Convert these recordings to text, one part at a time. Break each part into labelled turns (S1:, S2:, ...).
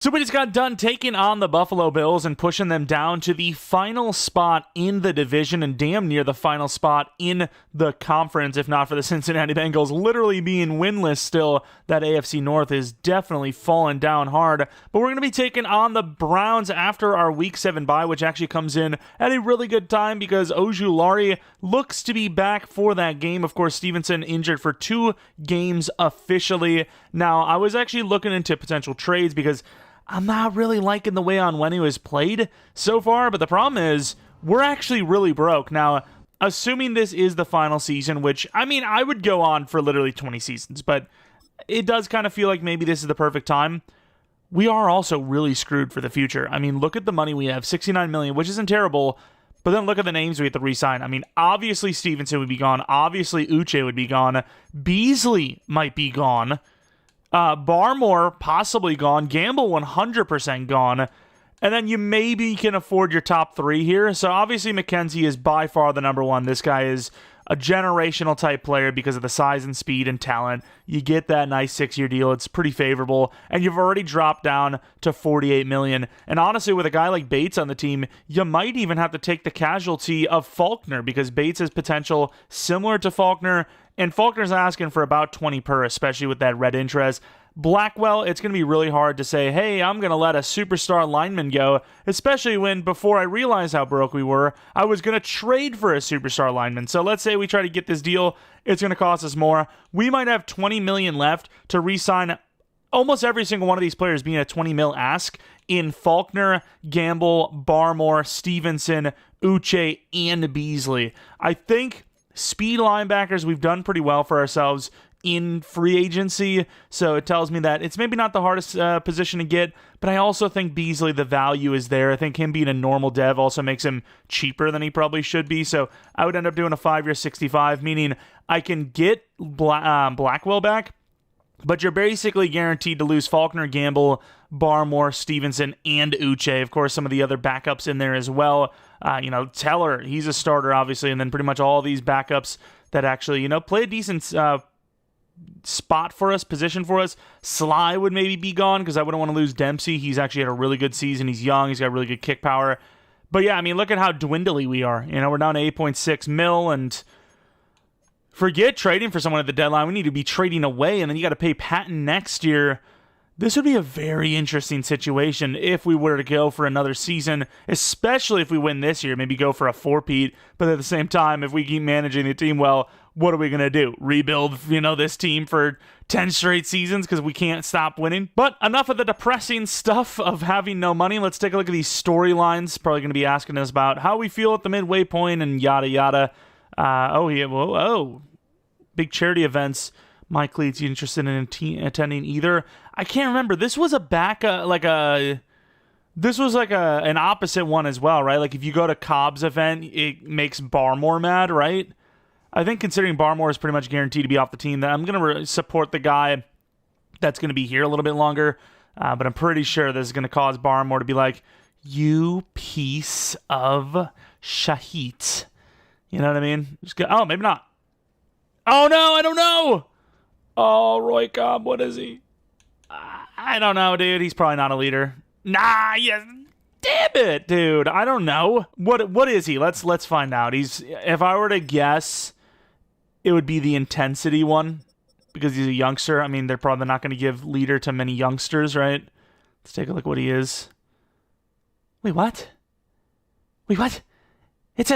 S1: So we just got done taking on the Buffalo Bills and pushing them down to the final spot in the division and damn near the final spot in the conference, if not for the Cincinnati Bengals literally being winless still. That AFC North is definitely falling down hard. But we're going to be taking on the Browns after our Week 7 bye, which actually comes in at a really good time because Ojulari looks to be back for that game. Of course, Stevenson injured for 2 games officially. Now, I was actually looking into potential trades because I'm not really liking the way Onwenu has played so far, but the problem is we're actually really broke. Now, assuming this is the final season, which, I mean, I would go on for literally 20 seasons, but it does kind of feel like maybe this is the perfect time. We are also really screwed for the future. I mean, look at the money we have, $69 million, which isn't terrible, but then look at the names we have to re-sign. I mean, obviously Stevenson would be gone. Obviously Uche would be gone. Beasley might be gone. Barmore possibly gone. Gamble 100% gone. And then you maybe can afford your top 3 here. So obviously McKenzie is by far the number 1. This guy is a generational type player because of the size and speed and talent. You get that nice 6-year deal. It's pretty favorable. And you've already dropped down to $48 million. And honestly, with a guy like Bates on the team, you might even have to take the casualty of Faulkner because Bates has potential similar to Faulkner. And Faulkner's asking for about 20 per, especially with that red interest. Blackwell, it's going to be really hard to say, hey, I'm going to let a superstar lineman go, especially when before I realized how broke we were, I was going to trade for a superstar lineman. So let's say we try to get this deal, it's going to cost us more. We might have $20 million left to re-sign almost every single one of these players being a 20 mil ask in Faulkner, Gamble, Barmore, Stevenson, Uche, and Beasley. I think speed linebackers, we've done pretty well for ourselves in free agency, so it tells me that it's maybe not the hardest position to get, but I also think Beasley, the value is there. I think him being a normal dev also makes him cheaper than he probably should be, so I would end up doing a 5-year 65, meaning I can get Blackwell back, but you're basically guaranteed to lose Faulkner, Gamble, Barmore, Stevenson, and Uche. Of course, some of the other backups in there as well. Teller, he's a starter, obviously, and then pretty much all these backups that actually, play a decent spot for us, position for us. Sly would maybe be gone because I wouldn't want to lose Dempsey. He's actually had a really good season. He's young. He's got really good kick power. But yeah, I mean, look at how dwindly we are. We're down to 8.6 mil, and forget trading for someone at the deadline. We need to be trading away, and then you got to pay Patton next year. This would be a very interesting situation if we were to go for another season, especially if we win this year, maybe go for a 4-peat. But at the same time, if we keep managing the team well, what are we going to do? Rebuild, this team for 10 straight seasons because we can't stop winning? But enough of the depressing stuff of having no money. Let's take a look at these storylines. Probably going to be asking us about how we feel at the midway point and yada yada. Big charity events. Mike Leeds, you interested in attending either? I can't remember. This was an opposite one as well, right? Like if you go to Cobb's event, it makes Barmore mad, right? I think considering Barmore is pretty much guaranteed to be off the team, that I'm going to support the guy that's going to be here a little bit longer. But I'm pretty sure this is going to cause Barmore to be like, you piece of shahit. You know what I mean? Maybe not. Oh no, I don't know. Oh, Roy Cobb, what is he? I don't know, dude. He's probably not a leader. Nah, yes. Damn it, dude. I don't know. What is he? Let's find out. If I were to guess, it would be the intensity one because he's a youngster. I mean, they're probably not going to give leader to many youngsters, right? Let's take a look what he is. Wait, what? It's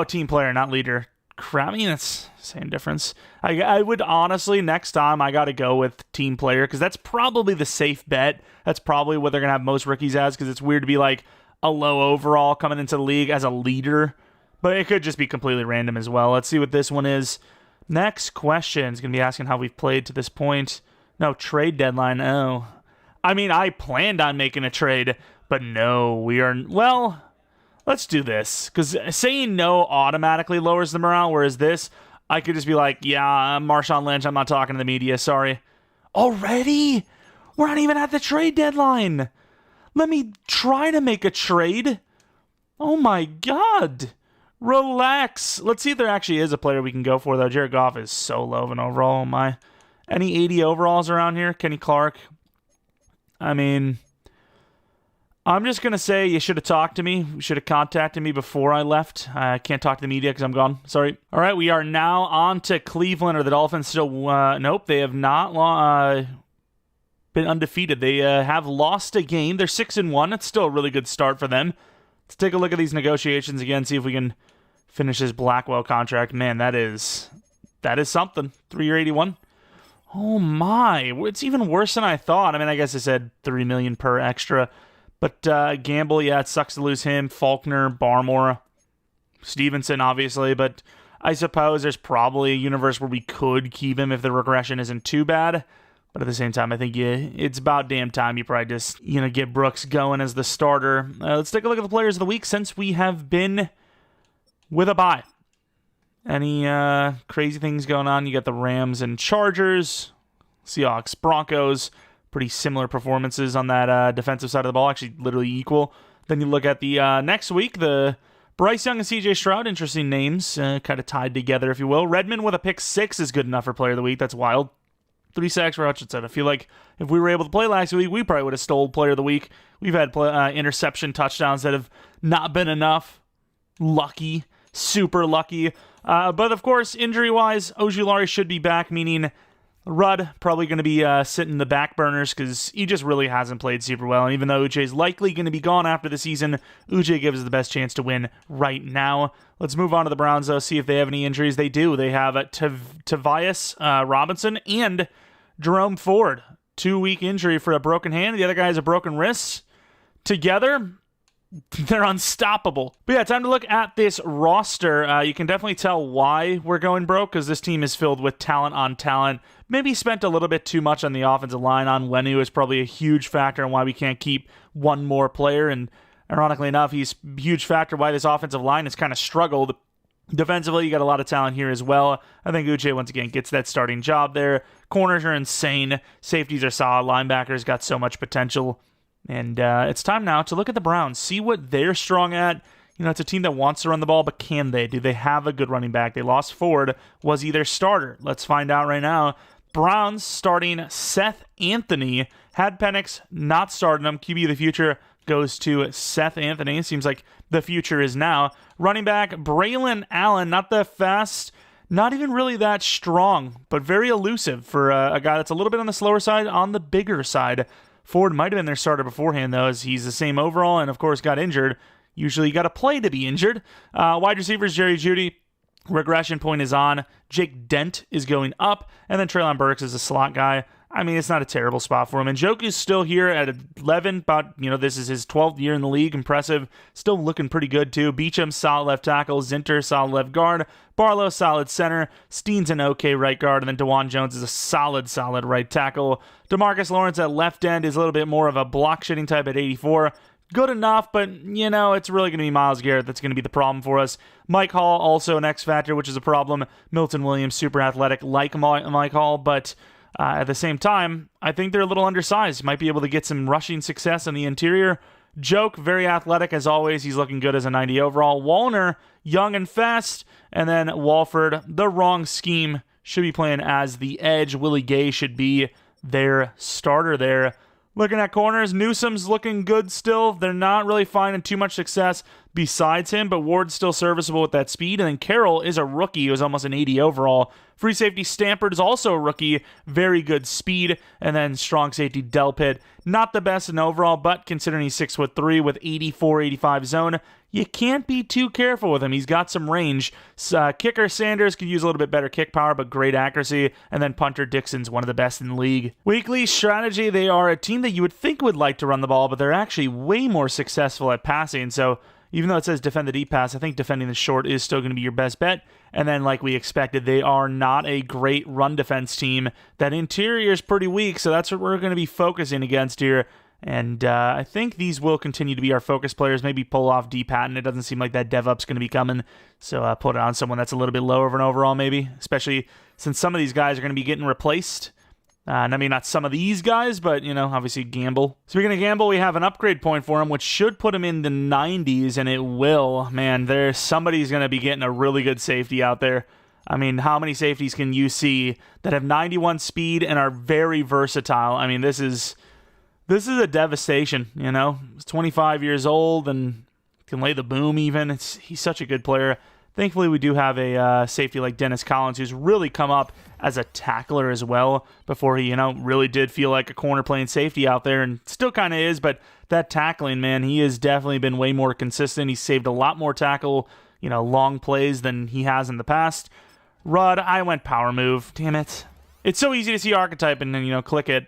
S1: team player, not leader. Crap, I mean, that's same difference. I would honestly, next time, I got to go with team player because that's probably the safe bet. That's probably what they're going to have most rookies as because it's weird to be like a low overall coming into the league as a leader. But it could just be completely random as well. Let's see what this one is. Next question is going to be asking how we've played to this point. No, trade deadline. Oh. I mean, I planned on making a trade, but no, we are... Well... Let's do this, because saying no automatically lowers the morale, whereas this, I could just be like, yeah, I'm Marshawn Lynch, I'm not talking to the media, sorry. Already? We're not even at the trade deadline. Let me try to make a trade. Oh my god. Relax. Let's see if there actually is a player we can go for, though. Jared Goff is so low of an overall. Oh my. Any 80 overalls around here? Kenny Clark? I mean... I'm just going to say you should have talked to me. You should have contacted me before I left. I can't talk to the media because I'm gone. Sorry. All right, we are now on to Cleveland. Are the Dolphins still... nope, they have not been undefeated. They have lost a game. They're 6-1. It's still a really good start for them. Let's take a look at these negotiations again, see if we can finish this Blackwell contract. Man, that is something. 3-year, $81. Oh my, it's even worse than I thought. I mean, I guess I said $3 million per extra. But Gamble, yeah, it sucks to lose him. Faulkner, Barmore, Stevenson, obviously. But I suppose there's probably a universe where we could keep him if the regression isn't too bad. But at the same time, I think it's about damn time you probably just get Brooks going as the starter. Let's take a look at the players of the week since we have been with a bye. Any crazy things going on? You got the Rams and Chargers, Seahawks, Broncos. Pretty similar performances on that defensive side of the ball, actually literally equal. Then you look at the next week, the Bryce Young and CJ Stroud, interesting names, kind of tied together, if you will. Redmond with a pick 6 is good enough for player of the week. That's wild. 3 sacks for Hutchinson. I feel like if we were able to play last week, we probably would have stole player of the week. We've had interception touchdowns that have not been enough. Lucky. Super lucky. But of course, injury-wise, Ojulari should be back, meaning Rudd probably going to be sitting in the back burners because he just really hasn't played super well. And even though Uche's likely going to be gone after the season, Uche gives us the best chance to win right now. Let's move on to the Browns, though, see if they have any injuries. They do. They have Tavius Robinson and Jerome Ford. 2-week injury for a broken hand. The other guy has a broken wrist. Together, they're unstoppable. But yeah, time to look at this roster. You can definitely tell why we're going broke because this team is filled with talent on talent. Maybe spent a little bit too much on the offensive line. On Wenu is probably a huge factor in why we can't keep one more player. And ironically enough, he's a huge factor why this offensive line has kind of struggled. Defensively, you got a lot of talent here as well. I think Uche, once again, gets that starting job there. Corners are insane. Safeties are solid. Linebackers got so much potential. And it's time now to look at the Browns, see what they're strong at. It's a team that wants to run the ball, but can they? Do they have a good running back? They lost Ford. Was he their starter? Let's find out right now. Browns starting Seth Anthony. Had Penix not starting him. QB of the future goes to Seth Anthony. Seems like the future is now. Running back, Braylon Allen. Not that fast. Not even really that strong, but very elusive for a guy that's a little bit on the slower side, on the bigger side. Ford might have been their starter beforehand, though, as he's the same overall and, of course, got injured. Usually you got to play to be injured. Wide receivers, Jerry Jeudy. Regression point is on. Jake Dent is going up. And then Treylon Burks is a slot guy. I mean, it's not a terrible spot for him. And Njoku's still here at 11. About, this is his 12th year in the league. Impressive. Still looking pretty good, too. Beacham, solid left tackle. Zinter, solid left guard. Barlow, solid center. Steen's an okay right guard. And then DeJuan Jones is a solid right tackle. DeMarcus Lawrence at left end is a little bit more of a block-shitting type at 84. Good enough, but, it's really going to be Myles Garrett that's going to be the problem for us. Mike Hall, also an X factor, which is a problem. Milton Williams, super athletic like Mike Hall, but at the same time, I think they're a little undersized. Might be able to get some rushing success in the interior. Joke, very athletic as always. He's looking good as a 90 overall. Wallner, young and fast. And then Walford, the wrong scheme, should be playing as the edge. Willie Gay should be their starter there. Looking at corners, Newsom's looking good still. They're not really finding too much success besides him, but Ward's still serviceable with that speed. And then Carroll is a rookie. He was almost an 80 overall. Free safety Stampert is also a rookie. Very good speed. And then strong safety Delpit. Not the best in overall, but considering he's 6'3" with 84, 85 zone, you can't be too careful with him. He's got some range. Kicker Sanders could use a little bit better kick power, but great accuracy. And then punter Dixon's one of the best in the league. Weekly strategy, they are a team that you would think would like to run the ball, but they're actually way more successful at passing. So even though it says defend the deep pass, I think defending the short is still going to be your best bet. And then, like we expected, they are not a great run defense team. That interior is pretty weak, so that's what we're going to be focusing against here. And I think these will continue to be our focus players. Maybe pull off D. Patton. It doesn't seem like that DevUp's going to be coming. So put it on someone that's a little bit lower of an overall, maybe. Especially since some of these guys are going to be getting replaced. And I mean, not some of these guys, but, obviously Gamble. Speaking of Gamble, we have an upgrade point for him, which should put him in the 90s, and it will. Man, somebody's going to be getting a really good safety out there. I mean, how many safeties can you see that have 91 speed and are very versatile? I mean, this is This is a devastation, you know. He's 25 years old and can lay the boom even. He's such a good player. Thankfully, we do have a safety like Dennis Collins who's really come up as a tackler as well before he, you know, really did feel like a corner playing safety out there, and still kind of is, but that tackling, man, he has definitely been way more consistent. He's saved a lot more tackle, you know, long plays than he has in the past. Rudd, I went power move. Damn it. It's so easy to see archetype and then, you know, click it.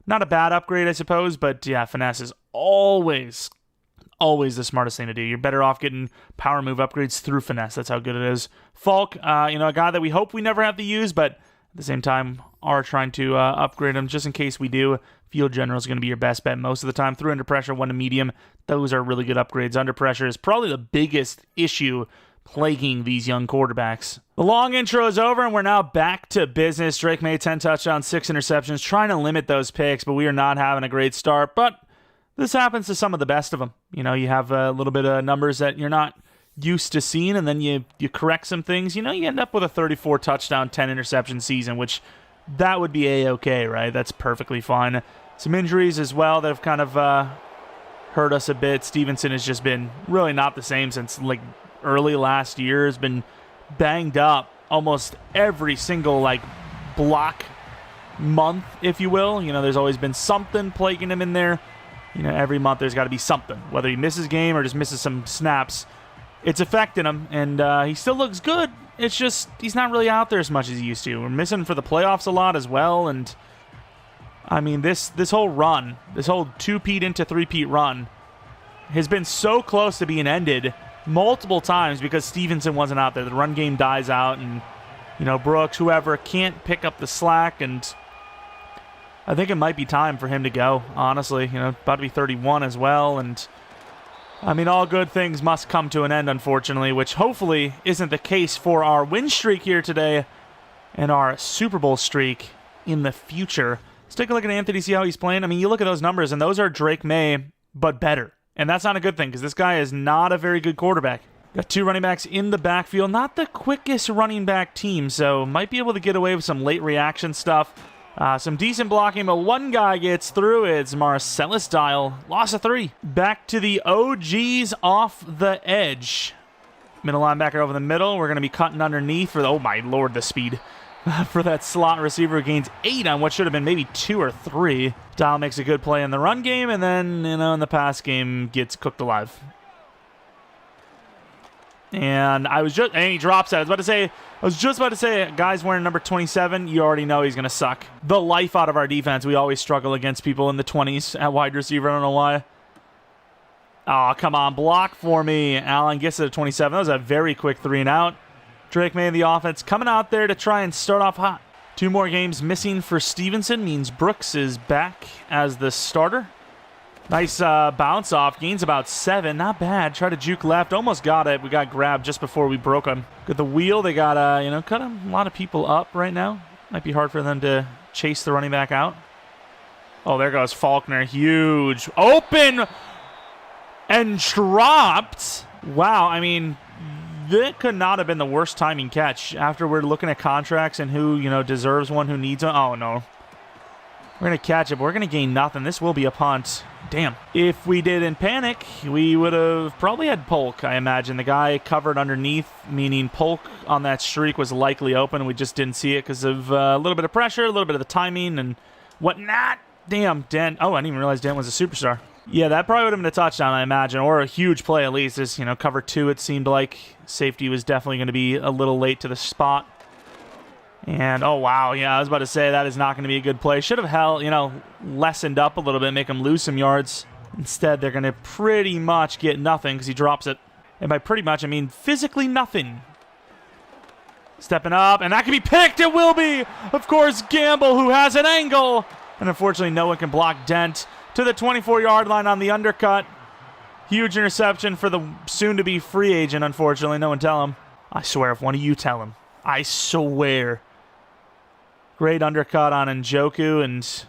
S1: Not a bad upgrade, I suppose, but yeah, finesse is always the smartest thing to do. You're better off getting power move upgrades through finesse. That's how good it is. Falk, you know, a guy that we hope we never have to use, but at the same time are trying to upgrade him just in case we do. Field general is going to be your best bet most of the time. Through under pressure, 1 to medium. Those are really good upgrades. Under pressure is probably the biggest issue plaguing these young quarterbacks. The long intro is over, and we're now back to business. Drake May, 10 touchdowns, 6 interceptions, trying to limit those picks, but we are not having a great start. But this happens to some of the best of them. You know, you have a little bit of numbers that you're not used to seeing, and then you correct some things. You know, you end up with a 34 touchdown, 10 interception season, which that would be A-okay, right? That's perfectly fine. Some injuries as well that have kind of hurt us a bit. Stevenson has just been really not the same since like early last year. Has been banged up almost every single like block month, if you will. You know, there's always been something plaguing him in there. You know, every month there's got to be something. Whether he misses game or just misses some snaps, it's affecting him, and he still looks good. It's just he's not really out there as much as he used to. We're missing for the playoffs a lot as well, and I mean, this whole run, this whole 2-peat into 3-peat run has been so close to being ended multiple times because Stevenson wasn't out there. The run game dies out, and, you know, Brooks, whoever, can't pick up the slack, and I think it might be time for him to go, honestly. You know, about to be 31 as well, and I mean, all good things must come to an end, unfortunately, which hopefully isn't the case for our win streak here today and our Super Bowl streak in the future. Let's take a look at Anthony, see how he's playing. I mean, you look at those numbers, and those are Drake May, but better. And that's not a good thing, because this guy is not a very good quarterback. Got 2 running backs in the backfield. Not the quickest running back team, so might be able to get away with some late reaction stuff. Some decent blocking, but one guy gets through. It's Marcellus Dial. Loss of 3. Back to the OGs off the edge. Middle linebacker over the middle. We're going to be cutting underneath for the, oh my lord, the speed. For that slot receiver who gains 8 on what should have been maybe 2 or 3. Dial makes a good play in the run game, and then, you know, in the pass game gets cooked alive. And he drops it. I was just about to say, guys wearing number 27, you already know he's going to suck the life out of our defense. We always struggle against people in the 20s at wide receiver. I don't know why. Oh, come on. Block for me. Allen gets it at 27. That was a very quick 3 and out. Drake May in the offense coming out there to try and start off hot. 2 more games missing for Stevenson means Brooks is back as the starter. Nice bounce off. Gains about 7. Not bad. Try to juke left. Almost got it. We got grabbed just before we broke him. Got the wheel. They got, you know, cut a lot of people up right now. Might be hard for them to chase the running back out. Oh, there goes Faulkner. Huge. Open and dropped. Wow. I mean, that could not have been the worst timing catch after we're looking at contracts and who, you know, deserves one, who needs one. Oh, no. We're going to catch it, but we're going to gain nothing. This will be a punt. Damn. If we didn't panic, we would have probably had Polk, I imagine. The guy covered underneath, meaning Polk on that streak was likely open. We just didn't see it because of a little bit of pressure, a little bit of the timing and whatnot. Damn, Dent. Oh, I didn't even realize Dent was a superstar. Yeah, that probably would have been a touchdown, I imagine, or a huge play at least. There's, you know, cover 2, it seemed like. Safety was definitely going to be a little late to the spot. And, oh, wow, yeah, I was about to say that is not going to be a good play. Should have held, you know, lessened up a little bit, make him lose some yards. Instead, they're going to pretty much get nothing because he drops it. And by pretty much, I mean physically nothing. Stepping up, and that can be picked. It will be, of course, Gamble, who has an angle. And unfortunately, no one can block Dent to the 24-yard line on the undercut. Huge interception for the soon-to-be free agent, unfortunately. No one tell him. I swear, if one of you tell him. I swear. Great undercut on Njoku, and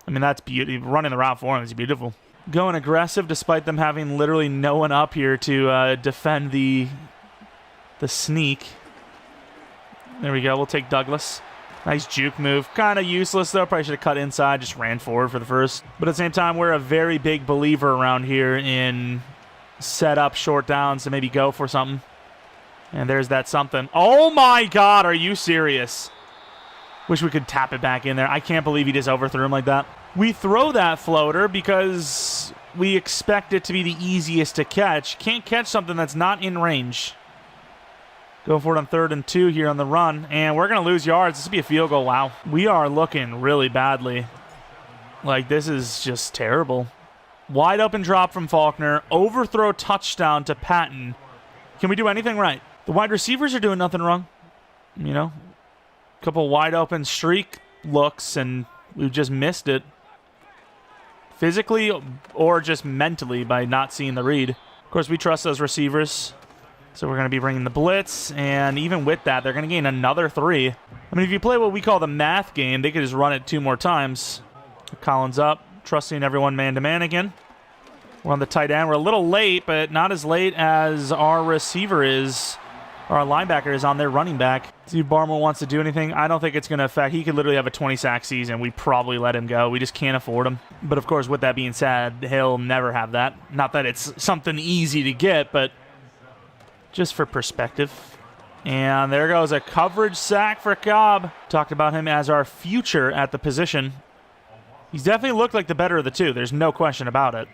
S1: I mean, that's beautiful. Running the route for him is beautiful. Going aggressive despite them having literally no one up here to defend the sneak. There we go. We'll take Douglas. Nice juke move. Kind of useless, though. Probably should have cut inside, just ran forward for the first. But at the same time, we're a very big believer around here in set up short downs to maybe go for something. And there's that something. Oh, my God. Are you serious? Wish we could tap it back in there. I can't believe he just overthrew him like that. We throw that floater because we expect it to be the easiest to catch. Can't catch something that's not in range. Go for it on 3rd and 2 here on the run. And we're going to lose yards. This will be a field goal. Wow. We are looking really badly. Like, this is just terrible. Wide open drop from Faulkner. Overthrow touchdown to Patton. Can we do anything right? The wide receivers are doing nothing wrong. You know, a couple wide open streak looks, and we've just missed it. Physically or just mentally by not seeing the read. Of course, we trust those receivers. So we're going to be bringing the blitz, and even with that, they're going to gain another 3. I mean, if you play what we call the math game, they could just run it 2 more times. Collins up, trusting everyone man-to-man again. We're on the tight end. We're a little late, but not as late as our receiver is, or our linebacker is on their running back. See if Barmore wants to do anything. I don't think it's going to affect. He could literally have a 20-sack season. We probably let him go. We just can't afford him. But, of course, with that being said, he'll never have that. Not that it's something easy to get, but just for perspective. And there goes a coverage sack for Cobb. Talked about him as our future at the position. He's definitely looked like the better of the two. There's no question about it.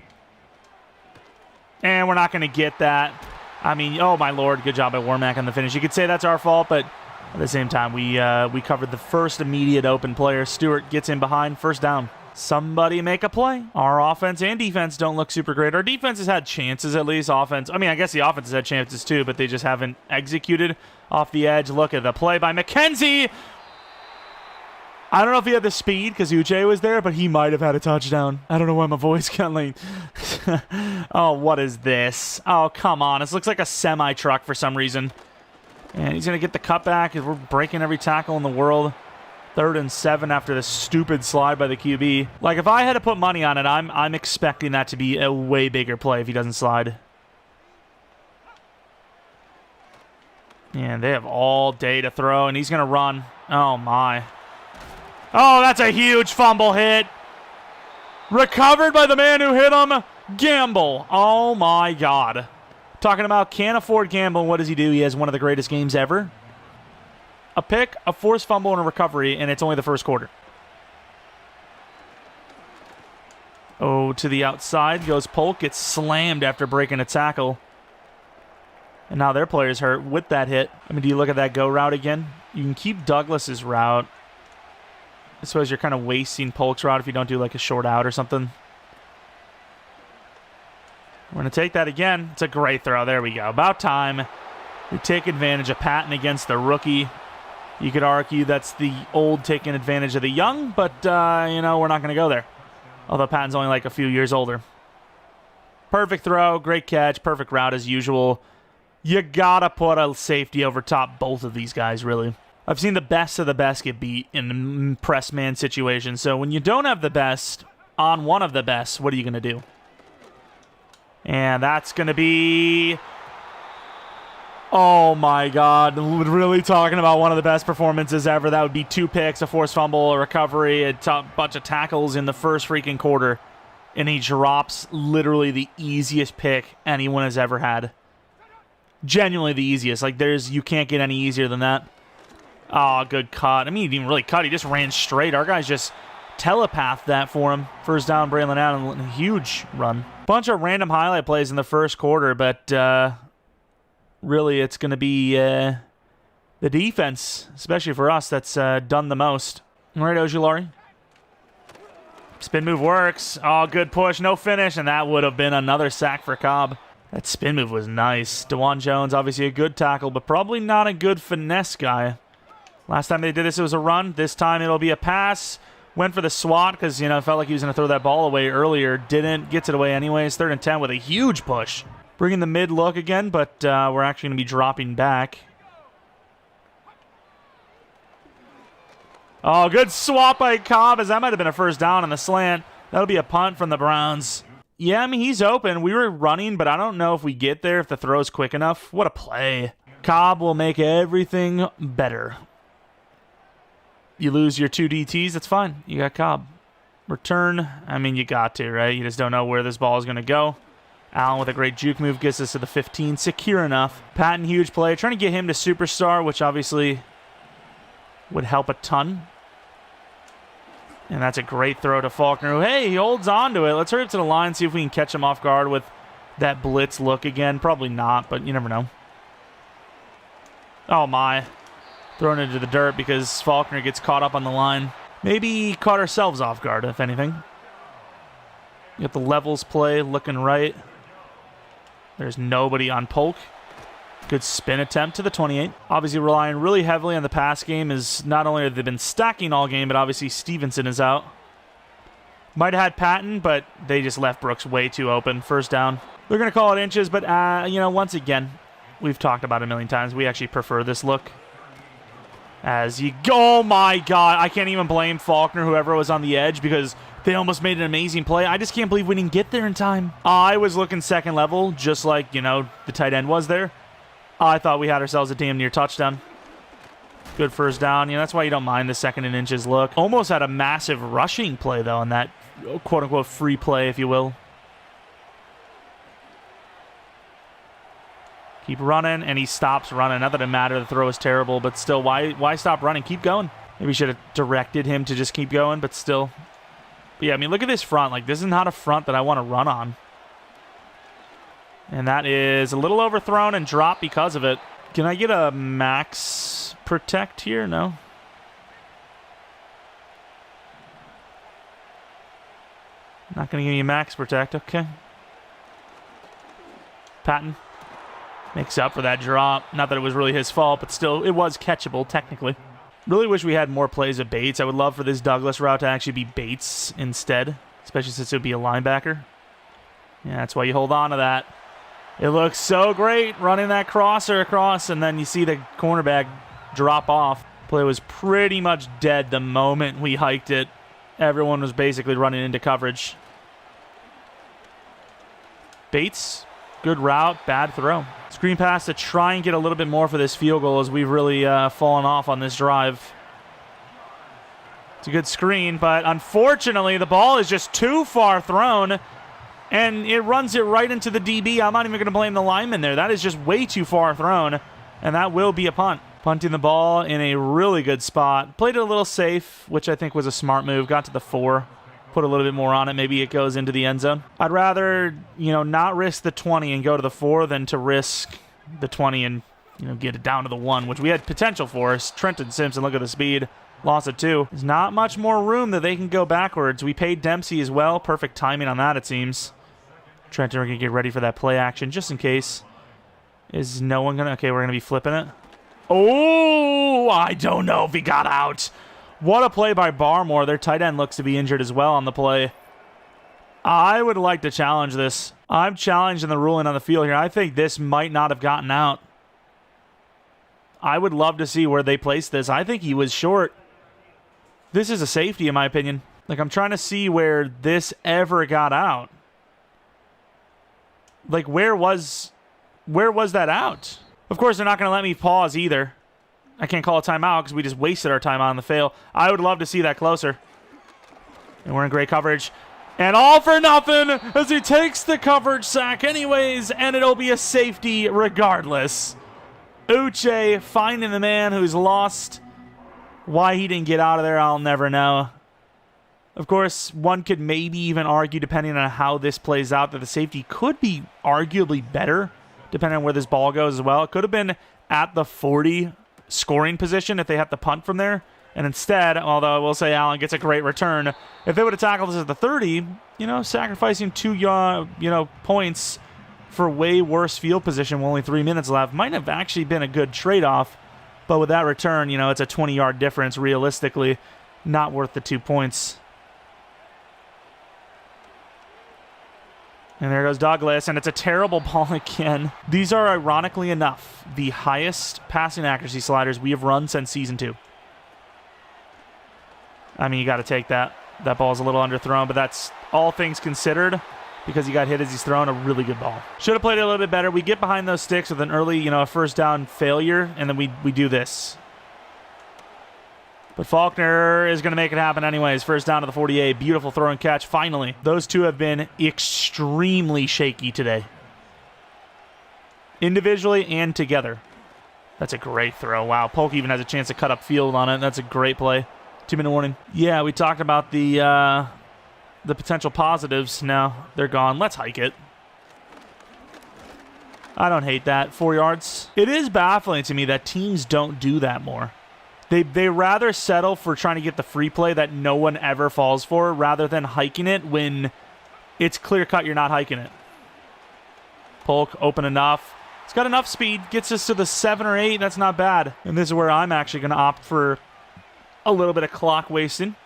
S1: And we're not going to get that. I mean, oh my lord, good job by Warmack on the finish. You could say that's our fault, but at the same time, we covered the first immediate open player. Stewart gets in behind, first down. Somebody make a play. Our offense and defense don't look super great. Our defense has had chances at least. Offense, I mean, I guess the offense has had chances too, but they just haven't executed off the edge. Look at the play by McKenzie. I don't know if he had the speed because Uche was there, but he might have had a touchdown. I don't know why my voice got like... Oh, what is this? Oh, come on. This looks like a semi-truck for some reason. And he's going to get the cutback. We're breaking every tackle in the world. 3rd and 7 after this stupid slide by the QB. Like, if I had to put money on it, I'm expecting that to be a way bigger play if he doesn't slide. And they have all day to throw, and he's going to run. Oh, my. Oh, that's a huge fumble hit. Recovered by the man who hit him. Gamble. Oh, my God. Talking about can't afford Gamble. What does he do? He has one of the greatest games ever. A pick, a forced fumble, and a recovery, and it's only the first quarter. Oh, to the outside goes Polk. Gets slammed after breaking a tackle. And now their player's hurt with that hit. I mean, do you look at that go route again? You can keep Douglas's route. I suppose you're kind of wasting Polk's route if you don't do like a short out or something. We're going to take that again. It's a great throw. There we go. About time. We take advantage of Patton against the rookie. You could argue that's the old taking advantage of the young, but, you know, we're not going to go there. Although Patton's only like a few years older. Perfect throw, great catch, perfect route as usual. You got to put a safety over top both of these guys, really. I've seen the best of the best get beat in press man situations. So when you don't have the best on one of the best, what are you going to do? And that's going to be... Oh, my God. Really talking about one of the best performances ever. That would be 2 picks, a forced fumble, a recovery, a bunch of tackles in the first freaking quarter. And he drops literally the easiest pick anyone has ever had. Genuinely the easiest. Like, you can't get any easier than that. Oh, good cut. I mean, he didn't even really cut. He just ran straight. Our guys just telepathed that for him. First down, Braylon Allen. Huge run. Bunch of random highlight plays in the first quarter, but... really, it's going to be the defense, especially for us, that's done the most. All right, Ojulari. Spin move works. Oh, good push. No finish, and that would have been another sack for Cobb. That spin move was nice. DeJuan Jones, obviously a good tackle, but probably not a good finesse guy. Last time they did this, it was a run. This time it'll be a pass. Went for the swat because, you know, felt like he was going to throw that ball away earlier. Didn't. Gets it away anyways. 3rd and 10 with a huge push. Bringing the mid look again, but we're actually going to be dropping back. Oh, good swap by Cobb, as that might have been a first down on the slant. That'll be a punt from the Browns. Yeah, I mean, he's open. We were running, but I don't know if we get there, if the throw's quick enough. What a play. Cobb will make everything better. You lose your 2 DTs, that's fine. You got Cobb. Return, I mean, you got to, right? You just don't know where this ball is going to go. Allen with a great juke move gets us to the 15. Secure enough. Patton, huge play. Trying to get him to superstar, which obviously would help a ton. And that's a great throw to Faulkner, who, hey, he holds on to it. Let's hurry up to the line, see if we can catch him off guard with that blitz look again. Probably not, but you never know. Oh, my. Thrown into the dirt because Faulkner gets caught up on the line. Maybe caught ourselves off guard, if anything. You got the levels play looking right. There's nobody on Polk. Good spin attempt to the 28. Obviously relying really heavily on the pass game, is not only have they been stacking all game, but obviously Stevenson is out. Might have had Patton, but they just left Brooks way too open. First down. They're going to call it inches, but, you know, once again, we've talked about it a million times. We actually prefer this look. As you go, oh my God, I can't even blame Faulkner, whoever was on the edge, because they almost made an amazing play. I just can't believe we didn't get there in time. I was looking second level, just like, you know, the tight end was there. I thought we had ourselves a damn near touchdown. Good first down. You know, that's why you don't mind the second and inches look. Almost had a massive rushing play, though, on that quote-unquote free play, if you will. Keep running, and he stops running. Not that it mattered, the throw was terrible, but still, why stop running? Keep going. Maybe should have directed him to just keep going, but still. But yeah, I mean, look at this front. Like, this is not a front that I want to run on. And that is a little overthrown and dropped because of it. Can I get a max protect here? No. Not going to give me a max protect. Okay. Patton makes up for that drop. Not that it was really his fault, but still, it was catchable, technically. Really wish we had more plays of Bates. I would love for this Douglas route to actually be Bates instead, especially since it would be a linebacker. Yeah, that's why you hold on to that. It looks so great running that crosser across, and then you see the cornerback drop off. Play was pretty much dead the moment we hiked it. Everyone was basically running into coverage. Bates, good route, bad throw. Screen pass to try and get a little bit more for this field goal, as we've really fallen off on this drive. It's a good screen, but unfortunately the ball is just too far thrown, and it runs it right into the DB. I'm not even going to blame the lineman there. That is just way too far thrown, and that will be a punt. Punting the ball in a really good spot. Played it a little safe, which I think was a smart move. Got to the 4. Put a little bit more on it. Maybe it goes into the end zone. I'd rather, you know, not risk the 20 and go to the 4 than to risk the 20 and, you know, get it down to the 1, which we had potential for. Trenton Simpson, look at the speed. Loss of 2. There's not much more room that they can go backwards. We paid Dempsey as well. Perfect timing on that, it seems. Trenton, we're going to get ready for that play action just in case. Is no one going to... Okay, we're going to be flipping it. Oh, I don't know if he got out. What a play by Barmore. Their tight end looks to be injured as well on the play. I would like to challenge this. I'm challenging the ruling on the field here. I think this might not have gotten out. I would love to see where they placed this. I think he was short. This is a safety, in my opinion. Like, I'm trying to see where this ever got out. Like, where was that out? Of course, they're not going to let me pause either. I can't call a timeout because we just wasted our time on the fail. I would love to see that closer. And we're in great coverage. And all for nothing as he takes the coverage sack anyways, and it'll be a safety regardless. Uche finding the man who's lost. Why he didn't get out of there, I'll never know. Of course, one could maybe even argue, depending on how this plays out, that the safety could be arguably better, depending on where this ball goes as well. It could have been at the 40 scoring position if they have to punt from there. And instead, although I will say Allen gets a great return, if they would have tackled this at the 30, you know, sacrificing 2 points for way worse field position with only 3 minutes left might have actually been a good trade-off. But with that return, you know, it's a 20-yard difference realistically, not worth the 2 points. And there goes Douglas, and it's a terrible ball again. These are, ironically enough, the highest passing accuracy sliders we have run since Season 2. I mean, you got to take that. That ball's a little underthrown, but that's all things considered, because he got hit as he's throwing a really good ball. Should have played it a little bit better. We get behind those sticks with an early, a first down failure, and then we do this. But Faulkner is going to make it happen anyways. First down to the 48. Beautiful throw and catch, finally. Those two have been extremely shaky today. Individually and together. That's a great throw. Wow, Polk even has a chance to cut up field on it. That's a great play. 2-minute warning. Yeah, we talked about the potential positives. Now they're gone. Let's hike it. I don't hate that. 4 yards. It is baffling to me that teams don't do that more. They rather settle for trying to get the free play that no one ever falls for rather than hiking it when it's clear-cut you're not hiking it. Polk, open enough. It's got enough speed. Gets us to the 7 or 8. That's not bad. And this is where I'm actually going to opt for a little bit of clock wasting.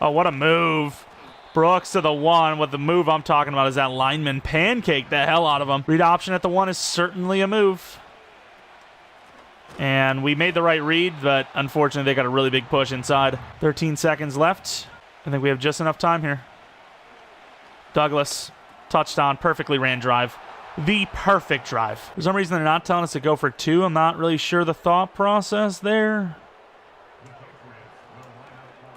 S1: Oh, what a move. Brooks to the 1. What the move I'm talking about is that lineman pancake the hell out of him. Read option at the 1 is certainly a move. And we made the right read, but unfortunately they got a really big push inside. 13 seconds left. I think we have just enough time here. Douglas, touchdown, perfectly ran drive. The perfect drive. For some reason they're not telling us to go for 2. I'm not really sure the thought process there.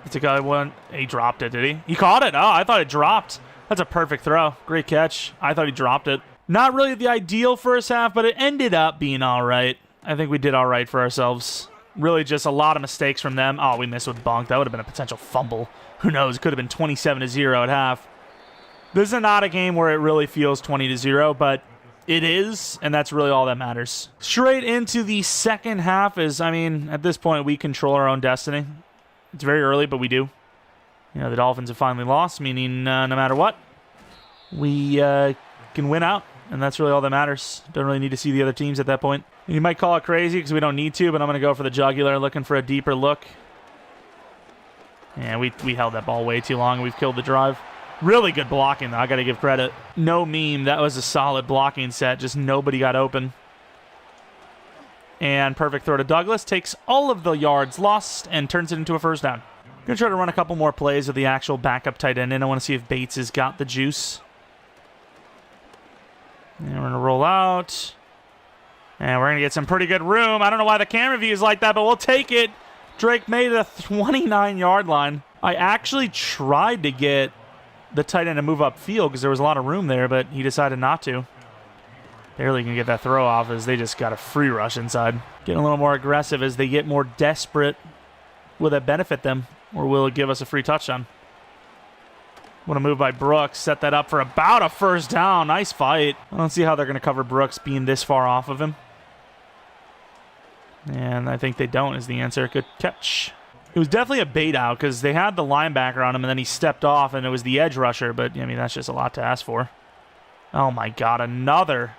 S1: It's a guy one. He dropped it, did he? He caught it. Oh, I thought it dropped. That's a perfect throw. Great catch. I thought he dropped it. Not really the ideal first half, but it ended up being all right. I think we did all right for ourselves. Really just a lot of mistakes from them. Oh, we missed with Bunk. That would have been a potential fumble. Who knows? It could have been 27-0 at half. This is not a game where it really feels 20-0, but it is, and that's really all that matters. Straight into the second half is, I mean, at this point, we control our own destiny. It's very early, but we do. You know, the Dolphins have finally lost, meaning no matter what, we can win out, and that's really all that matters. Don't really need to see the other teams at that point. You might call it crazy because we don't need to, but I'm going to go for the jugular, looking for a deeper look. And we held that ball way too long, and we've killed the drive. Really good blocking, though. I got to give credit. No meme. That was a solid blocking set. Just nobody got open. And perfect throw to Douglas. Takes all of the yards lost and turns it into a first down. I'm going to try to run a couple more plays with the actual backup tight end, and I want to see if Bates has got the juice. And we're going to roll out. And we're going to get some pretty good room. I don't know why the camera view is like that, but we'll take it. Drake made the 29-yard line. I actually tried to get the tight end to move up field because there was a lot of room there, but he decided not to. Barely can get that throw off as they just got a free rush inside. Getting a little more aggressive as they get more desperate. Will that benefit them, or will it give us a free touchdown? What a move by Brooks. Set that up for about a first down. Nice fight. I don't see how they're going to cover Brooks being this far off of him. And I think they don't is the answer. Good catch. It was definitely a bait out because they had the linebacker on him and then he stepped off and it was the edge rusher. But, I mean, that's just a lot to ask for. Oh, my God. Another.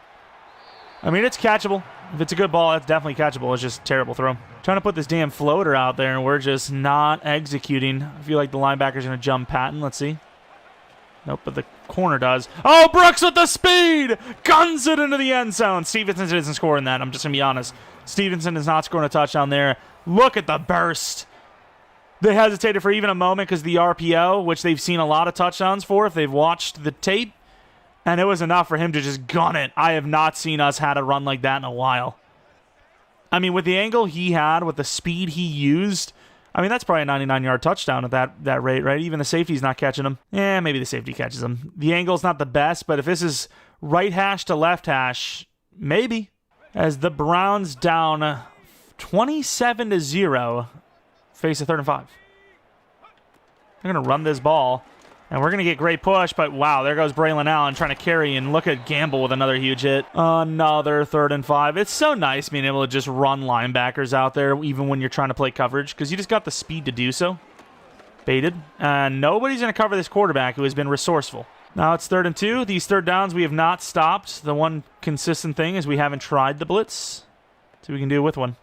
S1: I mean, it's catchable. If it's a good ball, that's definitely catchable. It's just a terrible throw. Trying to put this damn floater out there and we're just not executing. I feel like the linebacker's going to jump Patton. Let's see. Nope, but the corner does. Oh, Brooks with the speed! Guns it into the end zone. Stevenson isn't scoring that. I'm just going to be honest. Stevenson is not scoring a touchdown there. Look at the burst. They hesitated for even a moment because the RPO, which they've seen a lot of touchdowns for if they've watched the tape, and it was enough for him to just gun it. I have not seen us had a run like that in a while. I mean, with the angle he had, with the speed he used, I mean, that's probably a 99-yard touchdown at that rate, right? Even the safety's not catching him. Yeah, maybe the safety catches him. The angle's not the best, but if this is right hash to left hash, maybe. As the Browns down 27-0, face a 3rd and 5. They're going to run this ball, and we're going to get great push, but wow, there goes Braylon Allen trying to carry, and look at Gamble with another huge hit. Another 3rd and 5. It's so nice being able to just run linebackers out there, even when you're trying to play coverage, because you just got the speed to do so. Baited. And nobody's going to cover this quarterback who has been resourceful. Now it's 3rd and 2. These third downs we have not stopped. The one consistent thing is we haven't tried the blitz. See what we can do with one.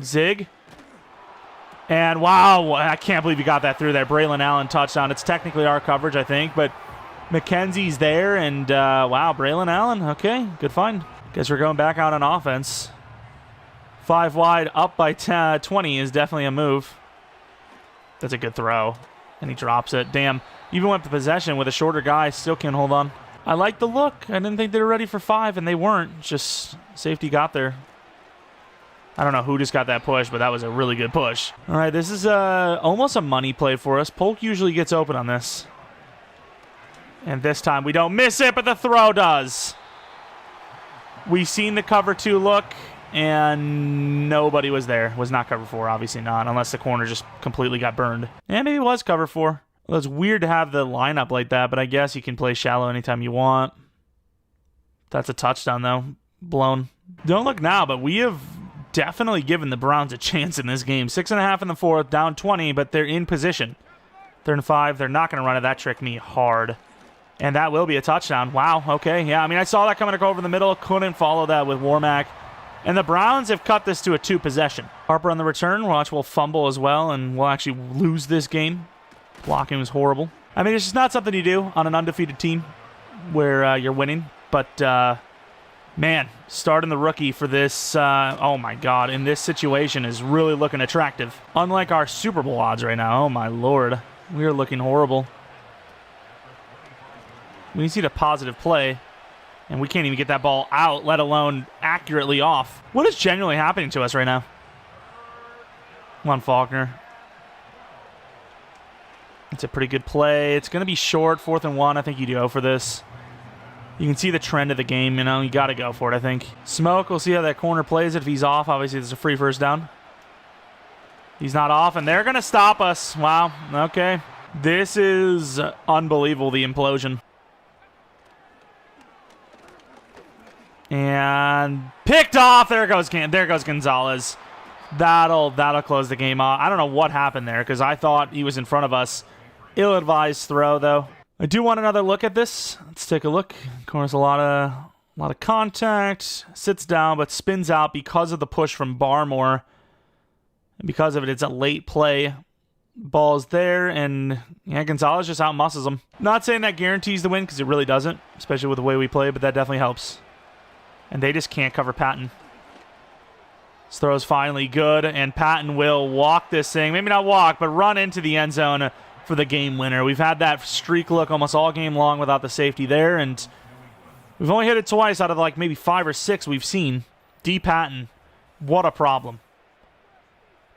S1: Zig. And wow, I can't believe you got that through there. Braylon Allen touchdown. It's technically our coverage, I think, but McKenzie's there, and wow, Braylon Allen. Okay, good find. Guess we're going back out on offense. 5 wide, up by 20 is definitely a move. That's a good throw, and he drops it. Damn. Even went to possession with a shorter guy, still can't hold on. I like the look. I didn't think they were ready for 5, and they weren't. Just safety got there. I don't know who just got that push, but that was a really good push. All right, this is almost a money play for us. Polk usually gets open on this. And this time we don't miss it, but the throw does. We seen the cover 2 look, and nobody was there. Was not cover 4, obviously not, unless the corner just completely got burned. And maybe it was cover 4. Well, it's weird to have the lineup like that, but I guess you can play shallow anytime you want. That's a touchdown, though. Blown. Don't look now, but we have definitely given the Browns a chance in this game. 6.5 in the 4th, down 20, but they're in position. 3rd and 5. They're not going to run it. That tricked me hard. And that will be a touchdown. Wow, okay. Yeah, I mean, I saw that coming to go over the middle. Couldn't follow that with Warmack. And the Browns have cut this to a 2-possession. Harper on the return. Watch, we'll fumble as well, and we'll actually lose this game. Blocking was horrible. I mean, it's just not something you do on an undefeated team where you're winning. But, man, starting the rookie for this, oh my God, in this situation is really looking attractive. Unlike our Super Bowl odds right now. Oh my Lord. We are looking horrible. We see the positive play, and we can't even get that ball out, let alone accurately off. What is genuinely happening to us right now? Come on, Faulkner. It's a pretty good play. It's going to be short, 4th and 1. I think you go for this. You can see the trend of the game, you know. You got to go for it, I think. Smoke, we'll see how that corner plays it. If he's off, obviously there's a free first down. He's not off, and they're going to stop us. Wow, okay. This is unbelievable, the implosion. And picked off. There goes Gonzalez. That'll close the game off. I don't know what happened there because I thought he was in front of us. Ill-advised throw though. I do want another look at this. Let's take a look. Of course, a lot of contact. Sits down but spins out because of the push from Barmore. And because of it, it's a late play. Ball's there, and yeah, Gonzalez just out-muscles him. Not saying that guarantees the win because it really doesn't, especially with the way we play, but that definitely helps. And they just can't cover Patton. This throw's finally good, and Patton will walk this thing. Maybe not walk, but run into the end zone for the game winner. We've had that streak look almost all game long without the safety there, and we've only hit it twice out of like maybe 5 or 6 we've seen. D. Patton, what a problem.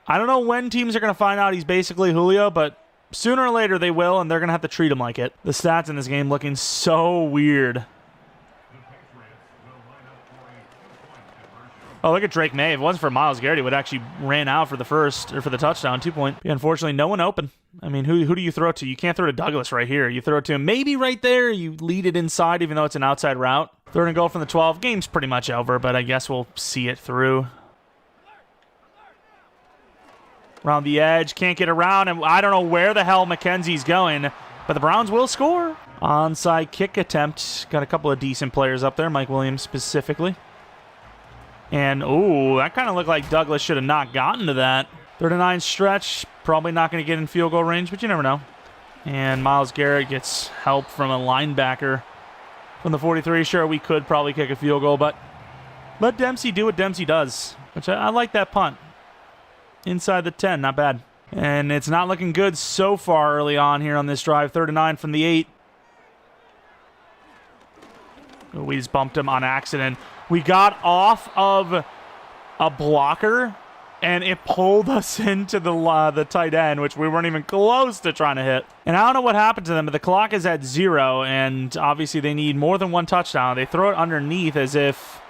S1: I don't know when teams are going to find out he's basically Julio, but sooner or later they will, and they're going to have to treat him like it. The stats in this game looking so weird. Oh, look at Drake May. If it wasn't for Myles Garrett, he would actually ran out for the first, or for the touchdown, 2-point. Yeah, unfortunately, no one open. I mean, who do you throw to? You can't throw to Douglas right here. You throw it to him maybe right there. You lead it inside, even though it's an outside route. 3rd and goal from the 12. Game's pretty much over, but I guess we'll see it through. Around the edge, can't get around, and I don't know where the hell McKenzie's going, but the Browns will score. Onside kick attempt. Got a couple of decent players up there, Mike Williams specifically. And, ooh, that kind of looked like Douglas should have not gotten to that. 3rd and 9 stretch. Probably not going to get in field goal range, but you never know. And Myles Garrett gets help from a linebacker from the 43. Sure, we could probably kick a field goal, but let Dempsey do what Dempsey does, which I like that punt. Inside the 10, not bad. And it's not looking good so far early on here on this drive. 3rd and 9 from the 8. We just bumped him on accident. We got off of a blocker, and it pulled us into the tight end, which we weren't even close to trying to hit. And I don't know what happened to them, but the clock is at 0, and obviously they need more than one touchdown. They throw it underneath as if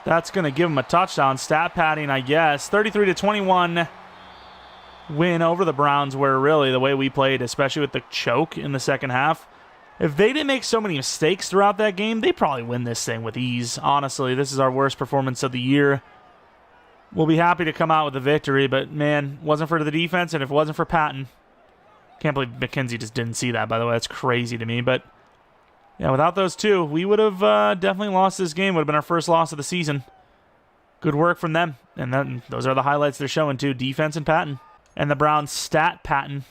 S1: that's going to give them a touchdown. Stat padding, I guess. 33-21 win over the Browns, where really the way we played, especially with the choke in the second half, if they didn't make so many mistakes throughout that game, they probably win this thing with ease. Honestly, this is our worst performance of the year. We'll be happy to come out with a victory, but man, wasn't for the defense, and if it wasn't for Patton, can't believe McKenzie just didn't see that, by the way. That's crazy to me, but yeah, without those two, we would have definitely lost this game. Would have been our first loss of the season. Good work from them, and then those are the highlights they're showing too, defense and Patton. And the Browns stat Patton.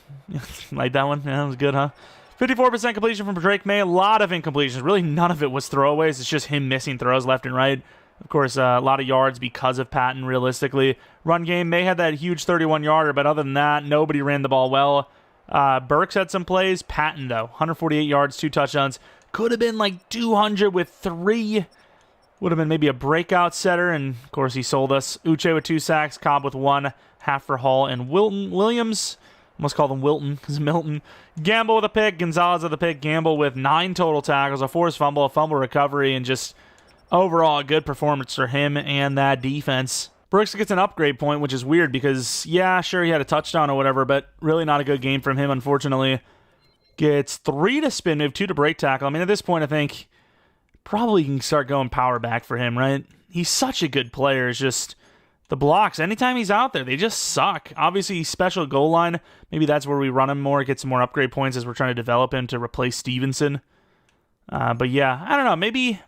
S1: Like that one? Yeah, that was good, huh? 54% completion from Drake May. A lot of incompletions. Really, none of it was throwaways. It's just him missing throws left and right. Of course, a lot of yards because of Patton, realistically. Run game, May had that huge 31-yarder, but other than that, nobody ran the ball well. Burks had some plays. Patton, though, 148 yards, 2 touchdowns. Could have been like 200 with 3 Would have been maybe a breakout setter, and of course he sold us. Uche with 2 sacks, Cobb with 1, half for Hall, and Williams, almost called him Wilton, because Milton. Gamble with a pick, Gonzalez with a pick, Gamble with 9 total tackles, a forced fumble, a fumble recovery, and just overall a good performance for him and that defense. Brooks gets an upgrade point, which is weird because, yeah, sure, he had a touchdown or whatever, but really not a good game from him, unfortunately. Gets 3 to spin move, 2 to break tackle. I mean, at this point, I think probably can start going power back for him, right? He's such a good player. It's just the blocks, anytime he's out there, they just suck. Obviously, special goal line, maybe that's where we run him more, get some more upgrade points as we're trying to develop him to replace Stevenson. But yeah, I don't know, maybe,